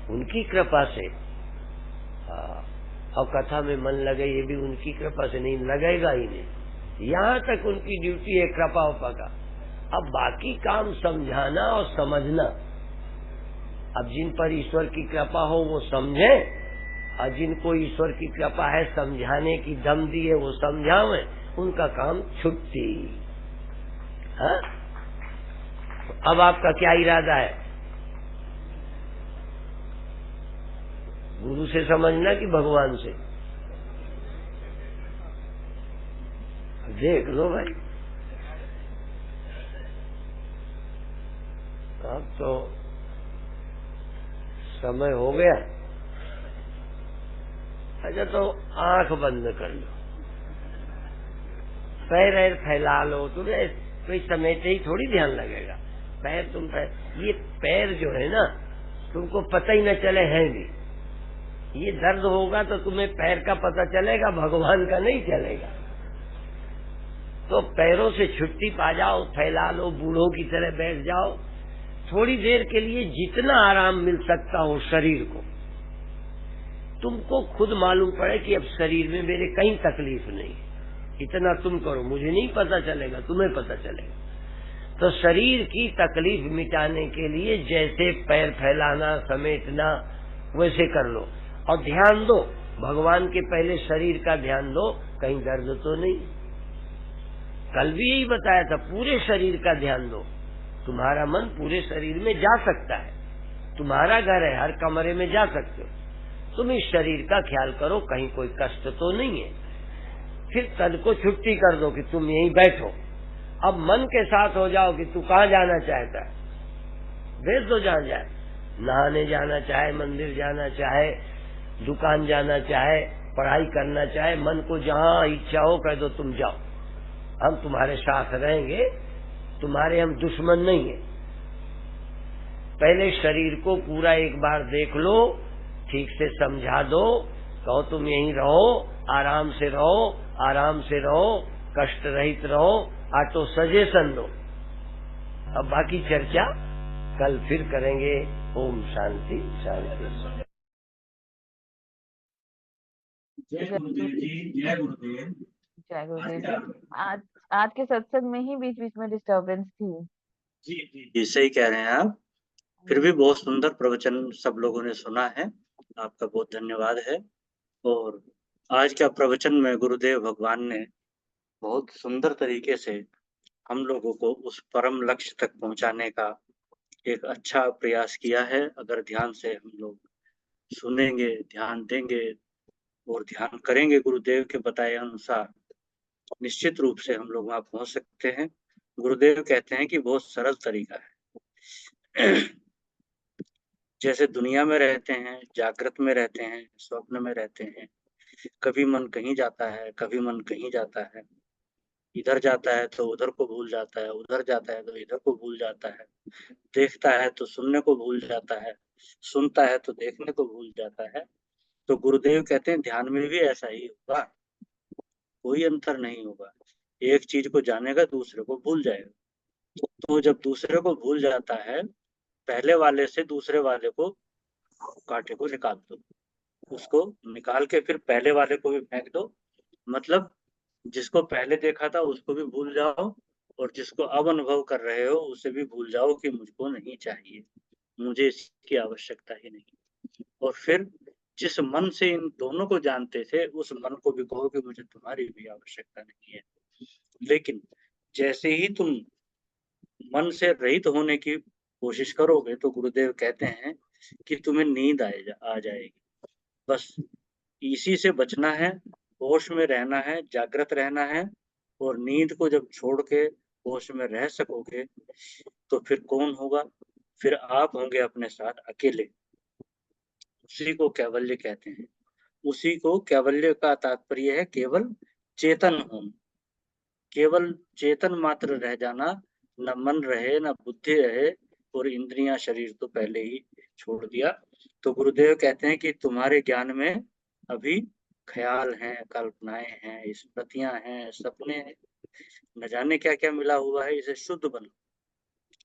उनकी कृपा से। और कथा में मन लगे ये भी उनकी कृपा से, नहीं लगेगा ही नहीं। यहाँ तक उनकी ड्यूटी है कृपा उपा का। अब बाकी काम समझाना और समझना। अब जिन पर ईश्वर की कृपा हो वो समझे, और जिनको ईश्वर की कृपा है समझाने की दम दी है वो समझावे, उनका काम छुट्टी। हाँ? अब आपका क्या इरादा है? गुरु से समझना कि भगवान से? देख लो भाई। अब तो समय हो गया। अच्छा तो आंख बंद कर लो, पैर फैला लो। तुम्हें कोई समेटे ही थोड़ी ध्यान लगेगा। पैर ये पैर जो है ना, तुमको पता ही न चले हैं भी। ये दर्द होगा तो तुम्हें पैर का पता चलेगा, भगवान का नहीं चलेगा। तो पैरों से छुट्टी पा जाओ, फैला लो, बूढ़ों की तरह बैठ जाओ। थोड़ी देर के लिए जितना आराम मिल सकता हो शरीर को। तुमको खुद मालूम पड़े कि अब शरीर में मेरे कहीं तकलीफ नहीं, इतना तुम करो, मुझे नहीं पता चलेगा, तुम्हें पता चलेगा। तो शरीर की तकलीफ मिटाने के लिए जैसे पैर फैलाना, समेटना, वैसे कर लो। और ध्यान दो, भगवान के पहले शरीर का ध्यान दो, कहीं दर्द तो नहीं। कल भी यही बताया था, पूरे शरीर का ध्यान दो। तुम्हारा मन पूरे शरीर में जा सकता है, तुम्हारा घर है, हर कमरे में जा सकते हो। तुम इस शरीर का ख्याल करो, कहीं कोई कष्ट तो नहीं है। फिर तन को छुट्टी कर दो कि तुम यहीं बैठो। अब मन के साथ हो जाओ कि तू कहाँ जाना चाहता है, भेज दो जहाँ जाए। नहाने जाना चाहे, मंदिर जाना चाहे, दुकान जाना चाहे, पढ़ाई करना चाहे, मन को जहाँ इच्छा हो कह दो तुम जाओ, हम तुम्हारे साथ रहेंगे, तुम्हारे हम दुश्मन नहीं है। पहले शरीर को पूरा एक बार देख लो, ठीक से समझा दो, कहो तुम यहीं रहो, आराम से रहो, आराम से रहो, कष्ट रहित रहो, ऑटो सजेशन दो। अब बाकी चर्चा कल फिर करेंगे। ओम शांति शांति। जय गुरुदेव जी, जय गुरुदेव। जय गुरुदेव जी। आज आज के सत्संग में ही बीच बीच में डिस्टरबेंस थी। जी जी जी, सही कह रहे हैं आप। फिर भी बहुत सुंदर प्रवचन सब लोगों ने सुना है, आपका बहुत धन्यवाद है। और आज का प्रवचन में गुरुदेव भगवान ने बहुत सुंदर तरीके से हम लोगों को उस परम लक्ष्य तक पहुंचाने का एक अच्छा प्रयास किया है। अगर ध्यान से हम लोग सुनेंगे, ध्यान देंगे और ध्यान करेंगे गुरुदेव के बताए अनुसार, निश्चित रूप से हम लोग वहां पहुंच सकते हैं। गुरुदेव कहते हैं कि बहुत सरल तरीका है। जैसे दुनिया में रहते हैं, जागृत में रहते हैं, स्वप्न में रहते हैं, कभी मन कहीं जाता है, कभी मन कहीं जाता है, इधर जाता है तो उधर को भूल जाता है, उधर जाता है तो इधर को भूल जाता है, देखता है तो सुनने को भूल जाता है, सुनता है तो देखने को भूल जाता है। तो गुरुदेव कहते हैं ध्यान में भी ऐसा ही होगा, कोई अंतर नहीं होगा। एक चीज को जानेगा, दूसरे को भूल जाएगा। तो जब दूसरे को भूल जाता है, पहले वाले से दूसरे वाले को, कांटे को निकाल दो, उसको निकाल के फिर पहले वाले को भी फेंक दो। मतलब जिसको पहले देखा था उसको भी भूल जाओ, और जिसको अब अनुभव कर रहे हो उसे भी भूल जाओ कि मुझको नहीं चाहिए, मुझे इसकी आवश्यकता ही नहीं। और फिर जिस मन से इन दोनों को जानते थे, उस मन को भी कहो कि मुझे तुम्हारी भी आवश्यकता नहीं है। लेकिन जैसे ही तुम मन से रहित होने की कोशिश करोगे, तो गुरुदेव कहते हैं कि तुम्हें नींद आ जाएगी। बस इसी से बचना है, होश में रहना है, जागृत रहना है। और नींद को जब छोड़ के होश में रह सकोगे, तो फिर कौन होगा? फिर आप होंगे अपने साथ अकेले। उसी को कैवल्य कहते हैं। उसी को कैवल्य का तात्पर्य है केवल चेतन होना, केवल चेतन मात्र रह जाना, न मन रहे न बुद्धि रहे, और इंद्रियां शरीर तो पहले ही छोड़ दिया। तो गुरुदेव कहते हैं कि तुम्हारे ज्ञान में अभी ख्याल हैं, कल्पनाएं हैं, स्मृतियां हैं, सपने हैं, न जाने क्या क्या मिला हुआ है। इसे शुद्ध बनो।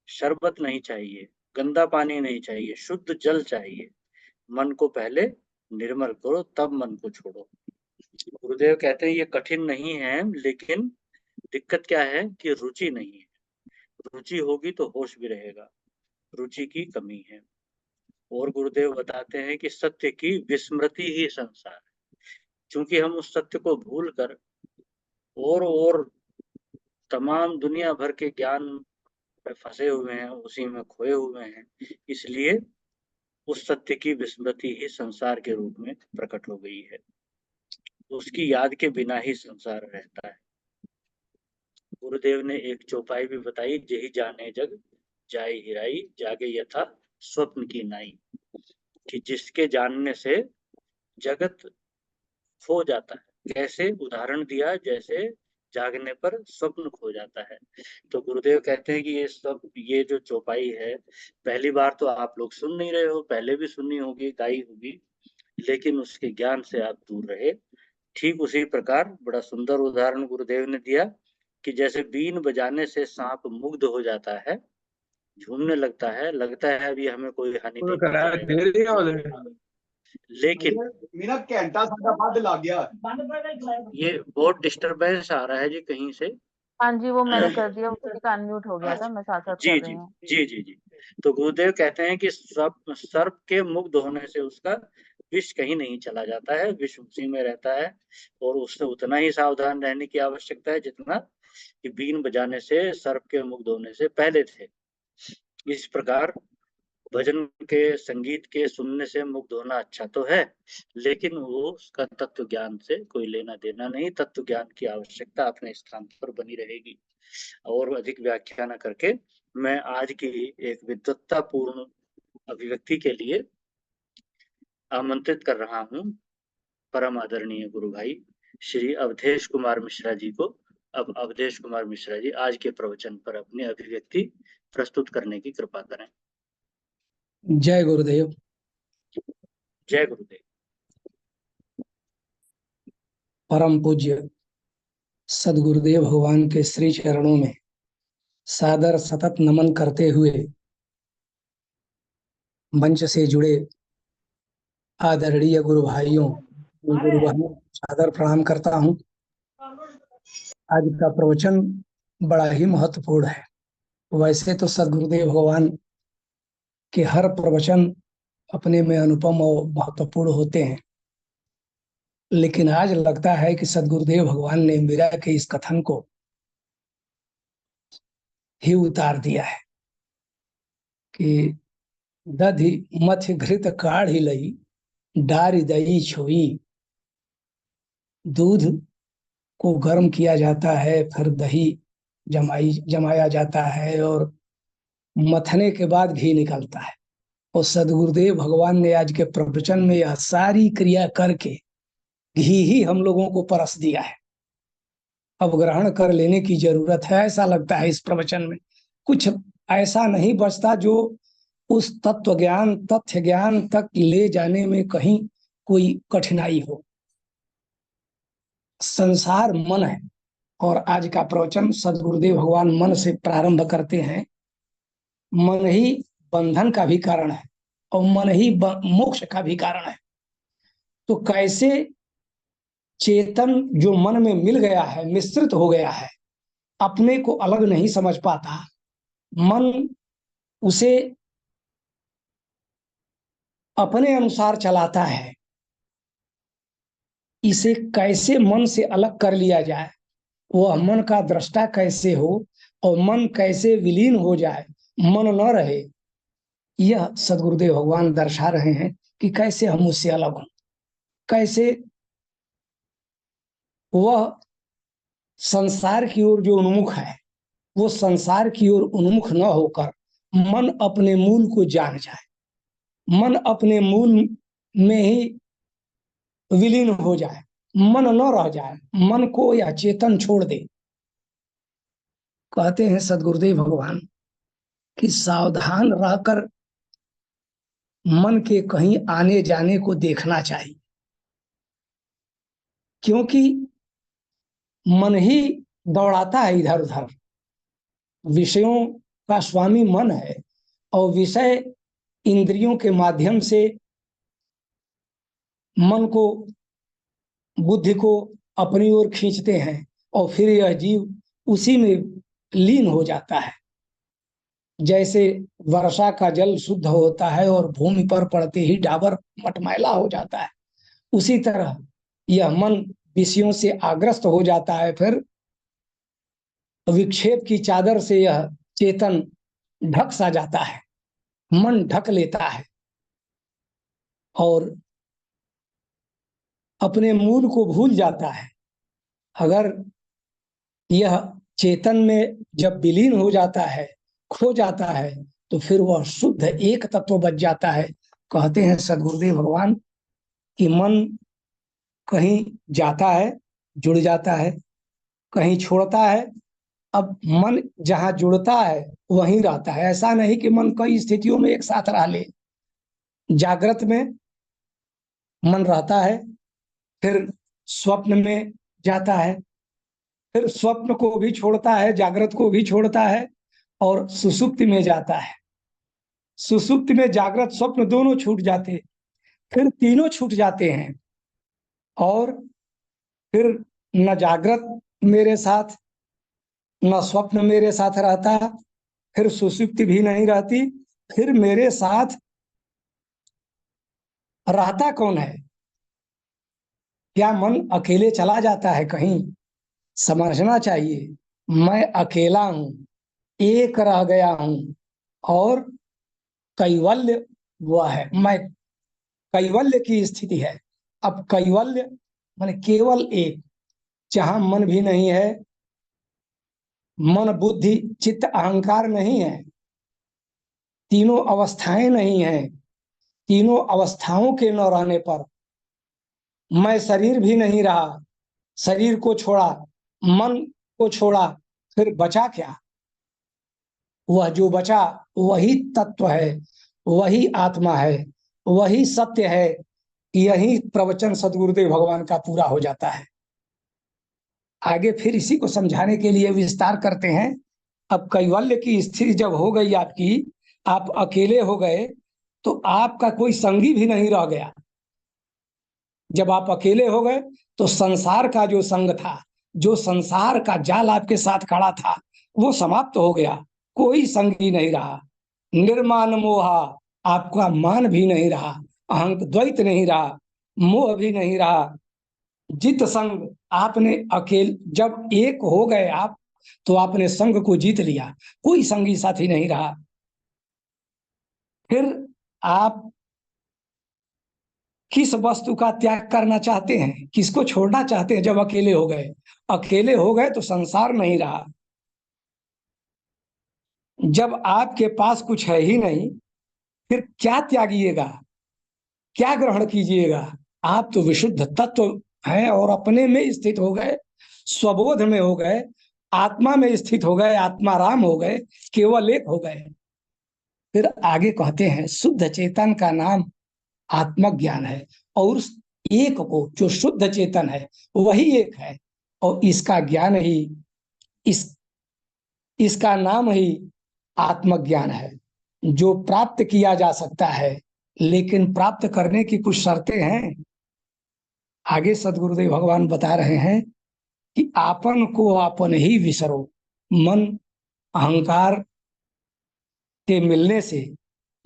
शरबत नहीं चाहिए, गंदा पानी नहीं चाहिए, शुद्ध जल चाहिए। मन को पहले निर्मल करो, तब मन को छोड़ो। गुरुदेव कहते हैं ये कठिन नहीं है, लेकिन दिक्कत क्या है कि रुचि नहीं है। रुचि होगी तो होश भी रहेगा, रुचि की कमी है। और गुरुदेव बताते हैं कि सत्य की विस्मृति ही संसार है। क्योंकि हम उस सत्य को भूल कर और तमाम दुनिया भर के ज्ञान में फंसे हुए हैं, उसी में खोए हुए हैं, इसलिए उस सत्य की विस्मृति ही संसार के रूप में प्रकट हो गई है। उसकी याद के बिना ही संसार रहता है। गुरुदेव ने एक चौपाई भी बताई, जेहि जाने जग जाय हिराई, जागे यथा स्वप्न की नाई। कि जिसके जानने से जगत खो जाता है। कैसे? उदाहरण दिया, जैसे जागने पर स्वप्न खो जाता है। तो गुरुदेव कहते हैं कि ये जो चौपाई है, पहली बार तो आप लोग सुन नहीं रहे हो, पहले भी सुननी होगी, गाई होगी, लेकिन उसके ज्ञान से आप दूर रहे। ठीक उसी प्रकार बड़ा सुंदर उदाहरण गुरुदेव ने दिया कि जैसे बीन बजाने से सांप मुग्ध हो जाता है, झूमने लगता है, लगता है अभी हमें कोई हानि नहीं पहुंचाएगा, लेकिन मेरा घंटा साडा बंद लग गया। ये बहुत डिस्टरबेंस आ रहा है जी कहीं से। हाँ जी, वो मैंने कर दिया, उसका अनम्यूट हो गया था, मैं साथ साथ जी कर रही जी हूँ। जी जी जी। तो गुरुदेव कहते हैं कि सर्प के मुग्ध होने से उसका विष कहीं नहीं चला जाता है, विष उसी में रहता है। और उससे उतना ही सावधान रहने की आवश्यकता है जितना कि बीन बजाने से सर्प के मुग्ध होने से पहले थे। इस प्रकार भजन के, संगीत के सुनने से मुग्ध होना अच्छा तो है, लेकिन वो उसका तत्व ज्ञान से कोई लेना देना नहीं। तत्व ज्ञान की आवश्यकता अपने स्थान पर बनी रहेगी। और अधिक व्याख्या न करके मैं आज की एक विद्वत्तापूर्ण अभिव्यक्ति के लिए आमंत्रित कर रहा हूँ परम आदरणीय गुरु भाई श्री अवधेश कुमार मिश्रा जी को। अब अवधेश कुमार मिश्रा जी आज के प्रवचन पर अपनी अभिव्यक्ति प्रस्तुत करने की कृपा करें। जय गुरुदेव। जय गुरुदेव। परम पूज्य सदगुरुदेव भगवान के श्री चरणों में सादर सतत नमन करते हुए मंच से जुड़े आदरणीय गुरु भाइयों, गुरु बहनों को सादर प्रणाम करता हूँ। आज का प्रवचन बड़ा ही महत्वपूर्ण है। वैसे तो सद्गुरुदेव भगवान के हर प्रवचन अपने में अनुपम और महत्वपूर्ण होते हैं, लेकिन आज लगता है कि सद्गुरुदेव भगवान ने मीरा के इस कथन को ही उतार दिया है कि दधि मथ्य घृत काढ़ी लई, डारी दही छोई। दूध को गर्म किया जाता है, फिर दही जमाया जाता है और मथने के बाद घी निकलता है। और सद्गुरुदेव भगवान ने आज के प्रवचन में यह सारी क्रिया करके घी ही हम लोगों को परस दिया है। अब ग्रहण कर लेने की जरूरत है, ऐसा लगता है इस प्रवचन में कुछ ऐसा नहीं बचता जो उस तत्व ज्ञान तथ्य ज्ञान तक ले जाने में कहीं कोई कठिनाई हो। संसार मन है और आज का प्रवचन सद्गुरुदेव भगवान मन से प्रारंभ करते हैं। मन ही बंधन का भी कारण है और मन ही मोक्ष का भी कारण है। तो कैसे चेतन जो मन में मिल गया है, मिश्रित हो गया है, अपने को अलग नहीं समझ पाता, मन उसे अपने अनुसार चलाता है, इसे कैसे मन से अलग कर लिया जाए, वह मन का दृष्टा कैसे हो और मन कैसे विलीन हो जाए, मन न रहे, यह सद्गुरुदेव भगवान दर्शा रहे हैं कि कैसे हम उससे अलग हों, कैसे वह संसार की ओर जो उन्मुख है वो संसार की ओर उन्मुख न होकर मन अपने मूल को जान जाए, मन अपने मूल में ही विलीन हो जाए, मन न रह जाए, मन को या चेतन छोड़ दे। कहते हैं सद्गुरुदेव भगवान कि सावधान रहकर मन के कहीं आने जाने को देखना चाहिए, क्योंकि मन ही दौड़ाता है इधर उधर। विषयों का स्वामी मन है और विषय इंद्रियों के माध्यम से मन को, बुद्धि को अपनी ओर खींचते हैं और फिर यह जीव उसी में लीन हो जाता है। जैसे वर्षा का जल शुद्ध होता है और भूमि पर पड़ते ही डाबर मटमैला हो जाता है, उसी तरह यह मन विषयों से आग्रस्त हो जाता है, फिर विक्षेप की चादर से यह चेतन ढक सा जाता है, मन ढक लेता है और अपने मूल को भूल जाता है। अगर यह चेतन में जब विलीन हो जाता है, खो जाता है, तो फिर वह शुद्ध एक तत्व बच जाता है। कहते हैं सद्गुरुदेव भगवान कि मन कहीं जाता है, जुड़ जाता है, कहीं छोड़ता है। अब मन जहां जुड़ता है वहीं रहता है। ऐसा नहीं कि मन कई स्थितियों में एक साथ रह ले। जागृत में मन रहता है, फिर स्वप्न में जाता है, फिर स्वप्न को भी छोड़ता है, जागृत को भी छोड़ता है और सुसुप्ति में जाता है। सुसुप्ति में जागृत स्वप्न दोनों छूट जाते, फिर तीनों छूट जाते हैं और फिर न जागृत मेरे साथ न स्वप्न मेरे साथ रहता, फिर सुसुप्ति भी नहीं रहती, फिर मेरे साथ रहता कौन है? क्या मन अकेले चला जाता है कहीं? समझना चाहिए, मैं अकेला हूं, एक रह गया हूं और कैवल्य वह है। मैं कैवल्य की स्थिति है। अब कैवल्य माने केवल एक, जहां मन भी नहीं है, मन बुद्धि चित्त अहंकार नहीं है, तीनों अवस्थाएं नहीं है। तीनों अवस्थाओं के न रहने पर मैं शरीर भी नहीं रहा, शरीर को छोड़ा, मन को छोड़ा, फिर बचा क्या? वह जो बचा वही तत्व है, वही आत्मा है, वही सत्य है। यही प्रवचन सद्गुरुदेव भगवान का पूरा हो जाता है। आगे फिर इसी को समझाने के लिए विस्तार करते हैं। अब कैवल्य की स्थिति जब हो गई आपकी, आप अकेले हो गए, तो आपका कोई संगी भी नहीं रह गया। जब आप अकेले हो गए तो संसार का जो संग था, जो संसार का जाल आपके साथ खड़ा था, वो समाप्त हो गया। कोई संगी नहीं रहा। निर्मान मोहा, आपका मान भी नहीं रहा, अहंक द्वैत नहीं रहा, मोह भी नहीं रहा। जित संग आपने अकेले, जब एक हो गए आप, तो आपने संग को जीत लिया, कोई संगी साथी नहीं रहा। फिर आप किस वस्तु का त्याग करना चाहते हैं, किसको छोड़ना चाहते हैं? जब अकेले हो गए, अकेले हो गए तो संसार नहीं रहा। जब आपके पास कुछ है ही नहीं, फिर क्या त्यागिएगा, क्या ग्रहण कीजिएगा? आप तो विशुद्ध तत्व हैं और अपने में स्थित हो गए, स्वबोध में हो गए, आत्मा में स्थित हो गए, आत्माराम हो गए, केवल एक हो गए। फिर आगे कहते हैं शुद्ध चेतन का नाम आत्मज्ञान है, और उस एक को, जो शुद्ध चेतन है, वही एक है, और इसका ज्ञान ही, इसका नाम ही आत्मज्ञान है, जो प्राप्त किया जा सकता है। लेकिन प्राप्त करने की कुछ शर्तें हैं। आगे सदगुरुदेव भगवान बता रहे हैं कि आपन को आपन ही विसरो। मन अहंकार के मिलने से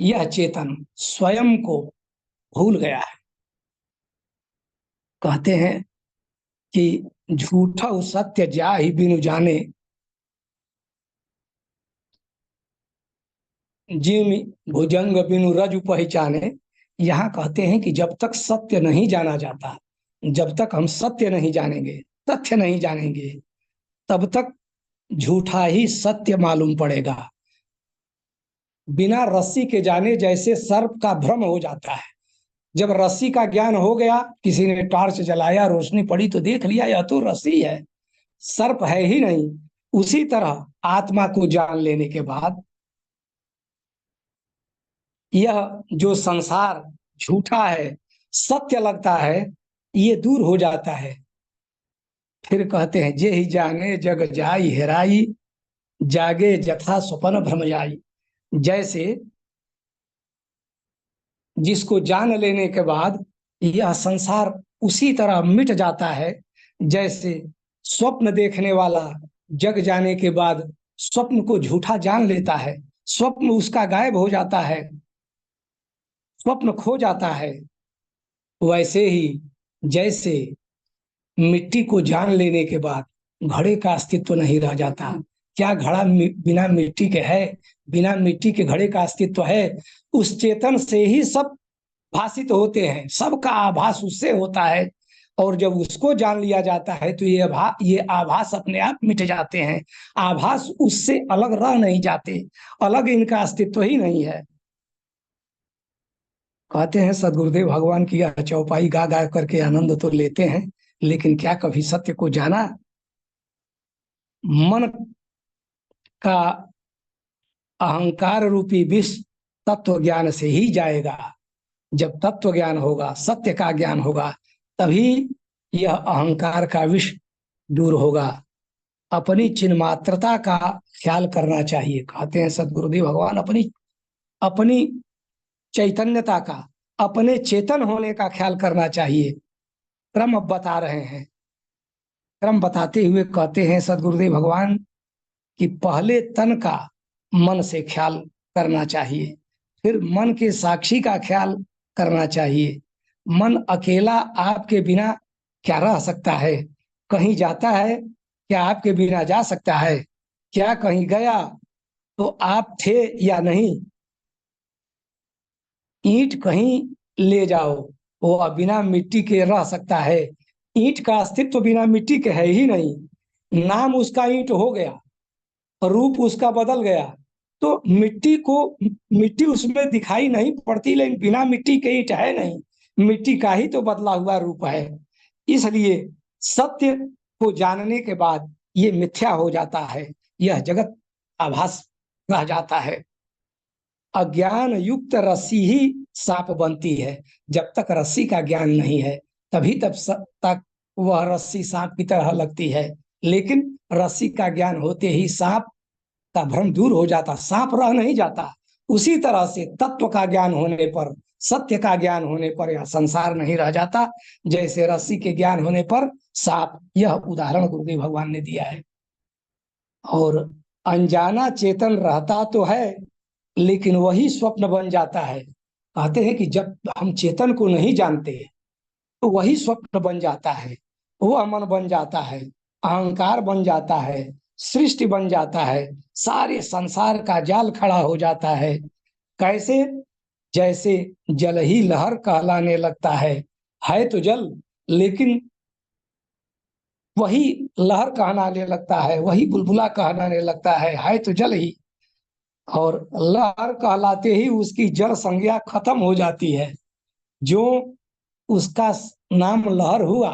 यह चेतन स्वयं को भूल गया है। कहते हैं कि झूठा सत्य जा ही बिनु जाने, जिम भुजंग बिनु रजु पहचाने। यहाँ कहते हैं कि जब तक सत्य नहीं जाना जाता, जब तक हम सत्य नहीं जानेंगे, तथ्य नहीं जानेंगे, तब तक झूठा ही सत्य मालूम पड़ेगा। बिना रस्सी के जाने जैसे सर्प का भ्रम हो जाता है। जब रस्सी का ज्ञान हो गया, किसी ने टॉर्च जलाया, रोशनी पड़ी तो देख लिया यह तो रस्सी है, सर्प है ही नहीं। उसी तरह आत्मा को जान लेने के बाद यह जो संसार झूठा है, सत्य लगता है, ये दूर हो जाता है। फिर कहते हैं जे ही जाने जग जाई हेराई, जागे जथा स्वप्न भ्रम जाई। जैसे जिसको जान लेने के बाद यह संसार उसी तरह मिट जाता है, जैसे स्वप्न देखने वाला जग जाने के बाद स्वप्न को झूठा जान लेता है, स्वप्न उसका गायब हो जाता है, स्वप्न खो जाता है। वैसे ही जैसे मिट्टी को जान लेने के बाद घड़े का अस्तित्व नहीं रह जाता। क्या घड़ा बिना मिट्टी के है? बिना मिट्टी के घड़े का अस्तित्व है? उस चेतन से ही सब भाषित होते हैं, सबका आभास उससे होता है। और जब उसको जान लिया जाता है तो ये आभास अपने आप मिट जाते हैं। आभास उससे अलग रह नहीं जाते, अलग इनका अस्तित्व ही नहीं है। कहते हैं सदगुरुदेव भगवान की यह चौपाई गा गा करके आनंद तो लेते हैं, लेकिन क्या कभी सत्य को जाना? मन का अहंकार रूपी विष तत्व ज्ञान से ही जाएगा। जब तत्व ज्ञान होगा, सत्य का ज्ञान होगा, तभी यह अहंकार का विष दूर होगा। अपनी चिन्मात्रता का ख्याल करना चाहिए। कहते हैं सदगुरुदेव भगवान अपनी चैतन्यता का, अपने चेतन होने का ख्याल करना चाहिए। क्रम बता रहे हैं, क्रम बताते हुए कहते हैं सदगुरुदेव भगवान कि पहले तन का मन से ख्याल करना चाहिए, फिर मन के साक्षी का ख्याल करना चाहिए। मन अकेला आपके बिना क्या रह सकता है? कहीं जाता है क्या आपके बिना जा सकता है? क्या कहीं गया तो आप थे या नहीं? ईंट कहीं ले जाओ, वो बिना मिट्टी के रह सकता है? ईंट का अस्तित्व बिना मिट्टी के है ही नहीं। नाम उसका ईंट हो गया, रूप उसका बदल गया, तो मिट्टी उसमें दिखाई नहीं पड़ती, लेकिन बिना मिट्टी के ईंट है नहीं, मिट्टी का ही तो बदला हुआ रूप है। इसलिए सत्य को जानने के बाद ये मिथ्या हो जाता है, यह जगत आभास रह जाता है। अज्ञान युक्त रस्सी ही सांप बनती है। जब तक रस्सी का ज्ञान नहीं है, तभी तक वह रस्सी सांप की तरह लगती है। लेकिन रस्सी का ज्ञान होते ही सांप का भ्रम दूर हो जाता, सांप रह नहीं जाता। उसी तरह से तत्व का ज्ञान होने पर, सत्य का ज्ञान होने पर यह संसार नहीं रह जाता, जैसे रस्सी के ज्ञान होने पर सांप। यह उदाहरण गुरुदेव भगवान ने दिया है। और अनजाना चेतन रहता तो है, लेकिन वही स्वप्न बन जाता है। कहते हैं कि जब हम चेतन को नहीं जानते तो वही स्वप्न बन जाता है, वह मन बन जाता है, अहंकार बन जाता है, सृष्टि बन जाता है, सारे संसार का जाल खड़ा हो जाता है। कैसे? जैसे जल ही लहर कहलाने लगता है तो जल, लेकिन वही लहर कहलाने लगता है, वही बुलबुला कहलाने लगता है तो जल ही। और लहर कहलाते ही उसकी जड़ संज्ञा खत्म हो जाती है। जो उसका नाम लहर हुआ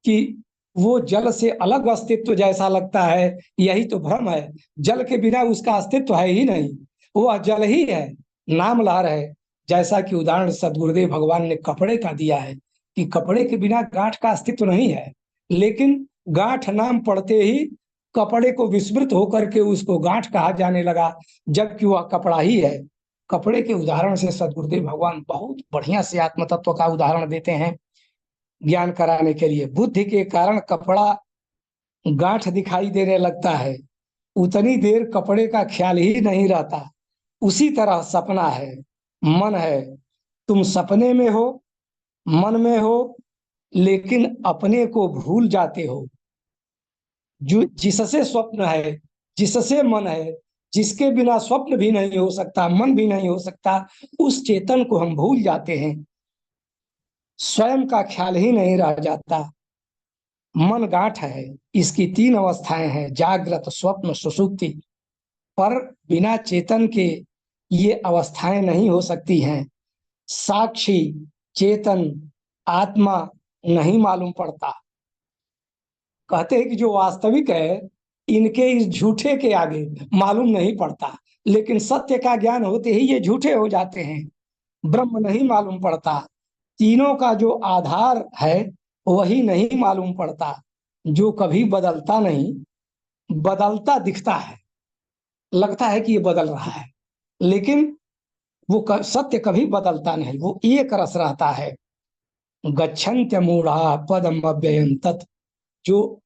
कि वो जल से अलग अस्तित्व जैसा लगता है, यही तो भ्रम है। जल के बिना उसका अस्तित्व है ही नहीं, वह जल ही है, नाम लहर है। जैसा कि उदाहरण सदगुरुदेव भगवान ने कपड़े का दिया है कि कपड़े के बिना गांठ का अस्तित्व नहीं है, लेकिन गांठ नाम पड़ते ही कपड़े को विस्मृत होकर के उसको गांठ कहा जाने लगा, जबकि वह कपड़ा ही है। कपड़े के उदाहरण से सदगुरुदेव भगवान बहुत बढ़िया से आत्म तत्व का उदाहरण देते हैं ज्ञान कराने के लिए। बुद्धि के कारण कपड़ा गांठ दिखाई देने लगता है, उतनी देर कपड़े का ख्याल ही नहीं रहता। उसी तरह सपना है, मन है। तुम सपने में हो, मन में हो, लेकिन अपने को भूल जाते हो। जो जिससे स्वप्न है, जिससे मन है, जिसके बिना स्वप्न भी नहीं हो सकता, मन भी नहीं हो सकता, उस चेतन को हम भूल जाते हैं। स्वयं का ख्याल ही नहीं रह जाता। मन गांठ है, इसकी 3 अवस्थाएं हैं, जागृत, स्वप्न, सुषुप्ति। पर बिना चेतन के ये अवस्थाएं नहीं हो सकती हैं। साक्षी, चेतन, आत्मा नहीं मालूम पड़ता। कहते हैं कि जो वास्तविक है, इनके इस झूठे के आगे मालूम नहीं पड़ता, लेकिन सत्य का ज्ञान होते ही ये झूठे हो जाते हैं। ब्रह्म नहीं मालूम पड़ता, तीनों का जो आधार है वही नहीं मालूम पड़ता, जो कभी बदलता नहीं, बदलता दिखता है, लगता है कि ये बदल रहा है, लेकिन वो सत्य कभी बदलता नहीं, वो एक रस रहता है। गच्छन्त्य मूढ़ा पदम अव्ययं तत्। जो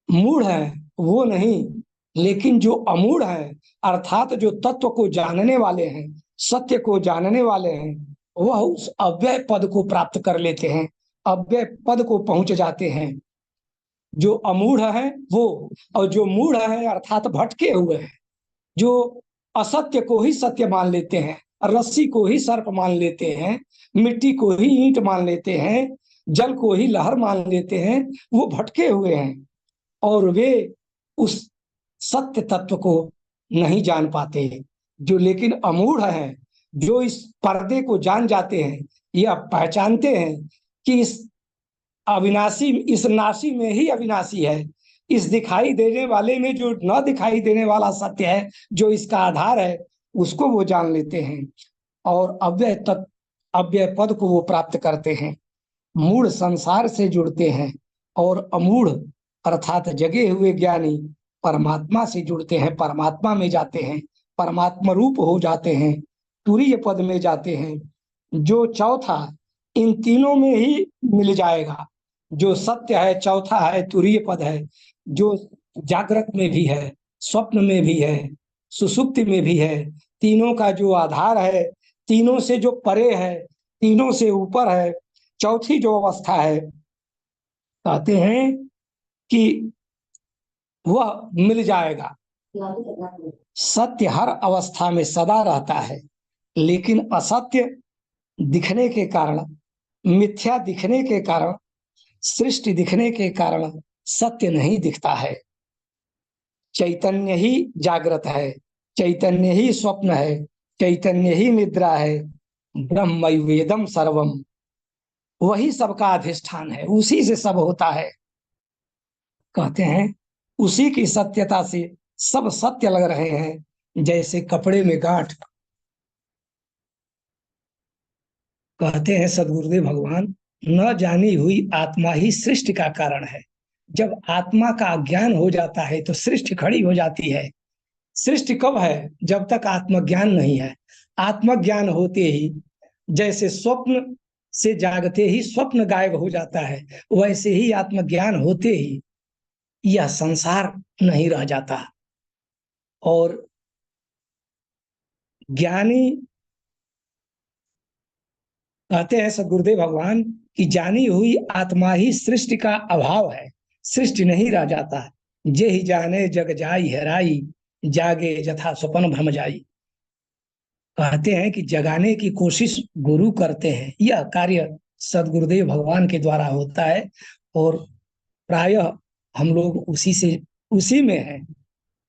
मूढ़ है वो नहीं, लेकिन जो अमूढ़ है, अर्थात जो तत्व को जानने वाले हैं, सत्य को जानने वाले हैं, वह उस अव्यय पद को प्राप्त कर लेते हैं, अव्यय पद को पहुंच जाते हैं। जो अमूढ़ है वो, और जो मूढ़ है अर्थात भटके हुए हैं, जो असत्य को ही सत्य मान लेते हैं, रस्सी को ही सर्प मान लेते हैं, मिट्टी को ही ईंट मान लेते हैं, जल को ही लहर मान लेते हैं, वो भटके हुए हैं और वे उस सत्य तत्व को नहीं जान पाते। जो लेकिन अमूढ़ हैं, जो इस पर्दे को जान जाते हैं, यह पहचानते हैं कि इस अविनाशी, इस नाशी में ही अविनाशी है, इस दिखाई देने वाले में जो न दिखाई देने वाला सत्य है, जो इसका आधार है, उसको वो जान लेते हैं और अव्यय पद को वो प्राप्त करते हैं। मूढ़ संसार से जुड़ते हैं और अमूढ़ अर्थात जगे हुए ज्ञानी परमात्मा से जुड़ते हैं, परमात्मा में जाते हैं, परमात्मा रूप हो जाते हैं, तुरीय पद में जाते हैं। जो चौथा इन तीनों में ही मिल जाएगा, जो सत्य है, चौथा है तुरीय पद है, जो जागृत में भी है, स्वप्न में भी है, सुषुप्ति में भी है। तीनों का जो आधार है, तीनों से जो परे है, तीनों से ऊपर है, चौथी जो अवस्था है, कहते हैं कि वह मिल जाएगा। सत्य हर अवस्था में सदा रहता है, लेकिन असत्य दिखने के कारण, मिथ्या दिखने के कारण, सृष्टि दिखने के कारण सत्य नहीं दिखता है। चैतन्य ही जागृत है, चैतन्य ही स्वप्न है, चैतन्य ही निद्रा है। ब्रह्मैवेदम सर्वम, वही सबका अधिष्ठान है, उसी से सब होता है। कहते हैं उसी की सत्यता से सब सत्य लग रहे हैं, जैसे कपड़े में गांठ। कहते हैं सदगुरुदेव भगवान, न जानी हुई आत्मा ही सृष्टि का कारण है। जब आत्मा का अज्ञान हो जाता है तो सृष्टि खड़ी हो जाती है। सृष्टि कब है? जब तक आत्मज्ञान नहीं है। आत्मज्ञान होते ही, जैसे स्वप्न से जागते ही स्वप्न गायब हो जाता है, वैसे ही आत्मज्ञान होते ही यह संसार नहीं रह जाता। और ज्ञानी कहते हैं सद्गुरुदेव भगवान कि जानी हुई आत्मा ही सृष्टि का अभाव है, सृष्टि नहीं रह जाता। जे ही जाने जग जाई हेराई, जागे जथा स्वप्न भ्रम जाई। कहते हैं कि जगाने की कोशिश गुरु करते हैं, यह कार्य सद्गुरुदेव भगवान के द्वारा होता है। और प्रायः हम लोग उसी में हैं,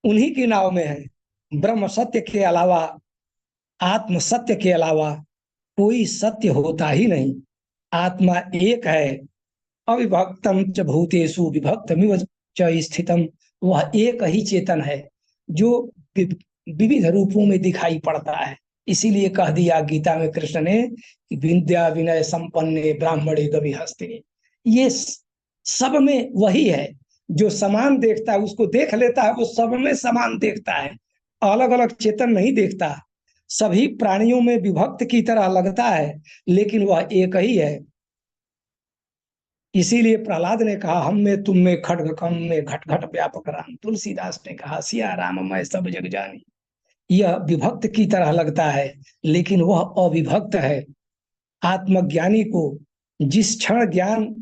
उन्हीं की नाव में हैं। ब्रह्म सत्य के अलावा, आत्म सत्य के अलावा कोई सत्य होता ही नहीं। आत्मा एक है, अविभक्तम च भूतेषु विभक्तमिव च स्थितम। वह एक ही चेतन है जो विविध रूपों में दिखाई पड़ता है। इसीलिए कह दिया गीता में कृष्ण ने कि विद्या विनय संपन्ने ब्राह्मणे गवि हस्तिनी। ये सब में वही है। जो समान देखता है उसको देख लेता है, वो सब में समान देखता है, अलग अलग चेतन नहीं देखता। सभी प्राणियों में विभक्त की तरह लगता है, लेकिन वह एक ही है। इसीलिए प्रहलाद ने कहा हम में तुम में खड्ग कम में घट घट व्यापक राम। तुलसीदास ने कहा सिया राम मैं सब जग जानी। यह विभक्त की तरह लगता है, लेकिन वह अविभक्त है। आत्मज्ञानी को जिस क्षण ज्ञान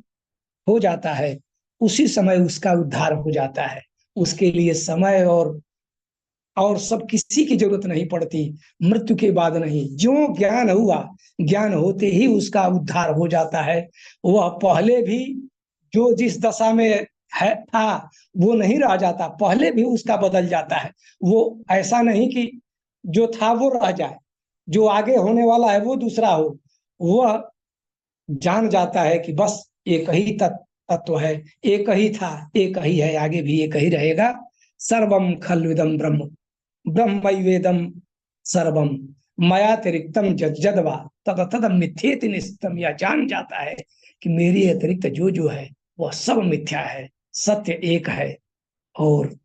हो जाता है उसी समय उसका उद्धार हो जाता है। उसके लिए समय और सब किसी की जरूरत नहीं पड़ती, मृत्यु के बाद नहीं। जो ज्ञान हुआ, ज्ञान होते ही उसका उद्धार हो जाता है। वह पहले भी जो जिस दशा में है था वो नहीं रह जाता, पहले भी उसका बदल जाता है। वो ऐसा नहीं कि जो था वो रह जाए, जो आगे होने वाला है वो दूसरा हो। वह जान जाता है कि बस एक ही तत्व है, एक ही था, एक ही है, आगे भी एक ही रहेगा। सर्वम खल्विदम ब्रह्म ब्रह्मैवेदम सर्वम मयातिरिक्तम जद्वा तद तद मिथ्येति निश्चितम। यह जान जाता है कि मेरे अतिरिक्त जो जो है वह सब मिथ्या है, सत्य एक है। और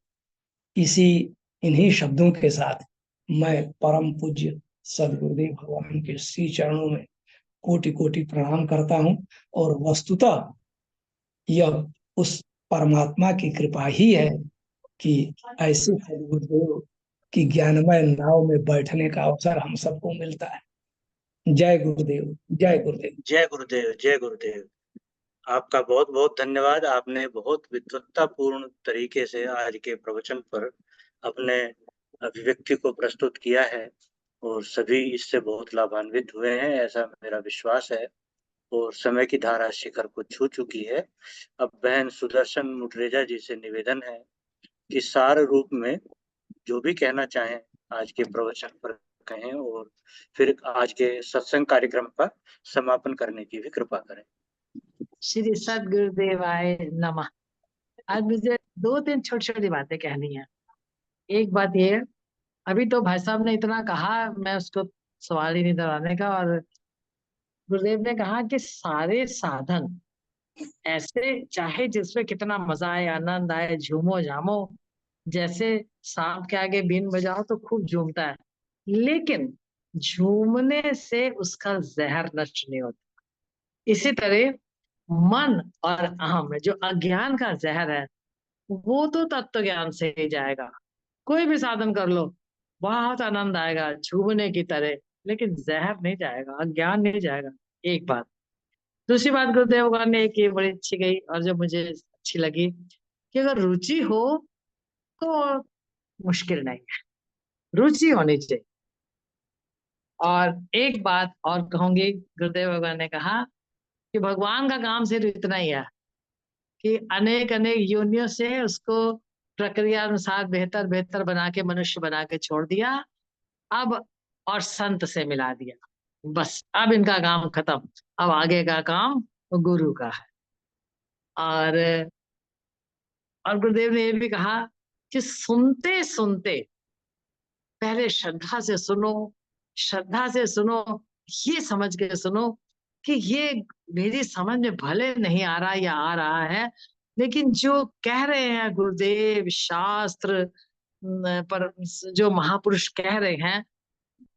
इन्हीं शब्दों के साथ मैं परम पूज्य सद्गुरुदेव भगवान के श्री चरणों में कोटि कोटि प्रणाम करता हूँ। और वस्तुतः यह उस परमात्मा की कृपा ही है कि ऐसे सद्गुरुदेव की ज्ञानमय नाव में बैठने का अवसर हम सबको मिलता है। जय गुरुदेव, जय गुरुदेव। जय गुरुदेव, जय गुरुदेव। आपका बहुत बहुत धन्यवाद। आपने बहुत विद्वत्तापूर्ण तरीके से आज के प्रवचन पर अपने अभिव्यक्ति को प्रस्तुत किया है और सभी इससे बहुत लाभान्वित हुए हैं, ऐसा मेरा विश्वास है। और समय की धारा शिखर को छू चुकी है। अब बहन सुदर्शन मुटरेजा जी से निवेदन है कि सार रूप में जो भी कहना चाहें आज के प्रवचन पर कहें और फिर आज के सत्संग कार्यक्रम का समापन करने की भी कृपा करें। श्री सद्गुरुदेवाय नमः। आज मुझे 2-3 छोटी छोटी बातें कहनी है। एक बात ये, अभी तो भाई साहब ने इतना कहा, मैं उसको सवाल ही नहीं दोहराने का। और गुरुदेव ने कहा कि सारे साधन ऐसे, चाहे जिसमें कितना मजा आए, आनंद आए, झूमो झामो, जैसे सांप के आगे बीन बजाओ तो खूब झूमता है, लेकिन झूमने से उसका जहर नष्ट नहीं होता। इसी तरह मन और अहम में जो अज्ञान का जहर है वो तो तत्व ज्ञान से ही जाएगा। कोई भी साधन कर लो, बहुत आनंद आएगा झूमने की तरह, लेकिन जहर नहीं जाएगा, अज्ञान नहीं जाएगा। एक बात। दूसरी बात गुरुदेव भगवान ने एक ये बड़ी अच्छी कही और जो मुझे अच्छी लगी कि अगर रुचि हो तो मुश्किल नहीं है, रुचि होनी चाहिए। और एक बात और कहूंगी, गुरुदेव भगवान ने कहा कि भगवान का काम सिर्फ इतना ही है कि अनेक अनेक योनियों से उसको प्रक्रिया अनुसार बेहतर बेहतर बना के मनुष्य बना के छोड़ दिया, अब और संत से मिला दिया। बस अब इनका काम खत्म, अब आगे का काम गुरु का है। और गुरुदेव ने ये भी कहा कि सुनते सुनते पहले श्रद्धा से सुनो, श्रद्धा से सुनो, ये समझ के सुनो कि ये मेरी समझ में भले नहीं आ रहा या आ रहा है, लेकिन जो कह रहे हैं गुरुदेव, शास्त्र पर जो महापुरुष कह रहे हैं,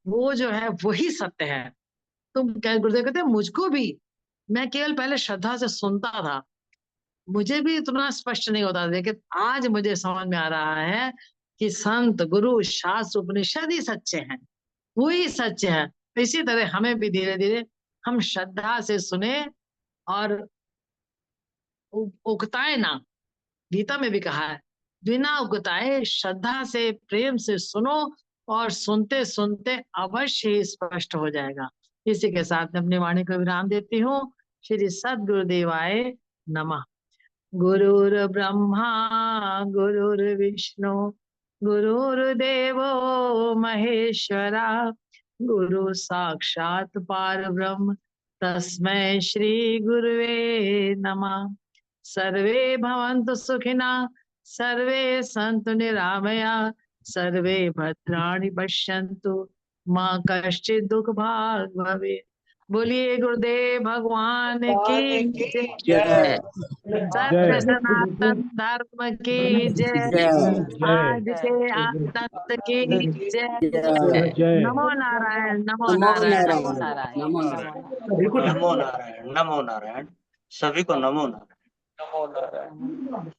वो जो है वही सत्य है। तुम क्या गुरुदेव कहते हैं, मुझको भी, मैं केवल पहले श्रद्धा से सुनता था, मुझे भी इतना स्पष्ट नहीं होता, लेकिन आज मुझे समझ में आ रहा है कि संत, गुरु, शास्त्र, उपनिषद ही सच्चे हैं, वो ही सच्चे हैं। तो इसी तरह हमें भी धीरे धीरे हम श्रद्धा से सुने और उकताए ना, गीता में भी कहा है, बिना उकताए श्रद्धा से, प्रेम से सुनो और सुनते सुनते अवश्य ही स्पष्ट हो जाएगा। इसी के साथ मैं अपनी वाणी को विराम देती हूँ। श्री सद्गुरुदेवाय नमः। गुरुर्ब्रह्मा गुरुर्विष्णु गुरुर्देवो महेश्वरा, गुरु साक्षात् परब्रह्म तस्मै श्री गुरुवे नमः। सर्वे भवन्तु सुखिनः, सर्वे सन्तु निरामया, सर्वे भद्राणि पश्यन्तु मा कश्चित् दुःखभाग् भवेत्। बोलिए गुरुदेव भगवान की जय। सत्य सनातन धर्म की जय। आज के आनंद की जय। नमो नारायण, नमो नारायण। नमो नारायण, नमो नमो नारायण। नारायण। सभी को नमो नारायण, नमो नारायण, सभी को नमो नारायण। नमो नारायण।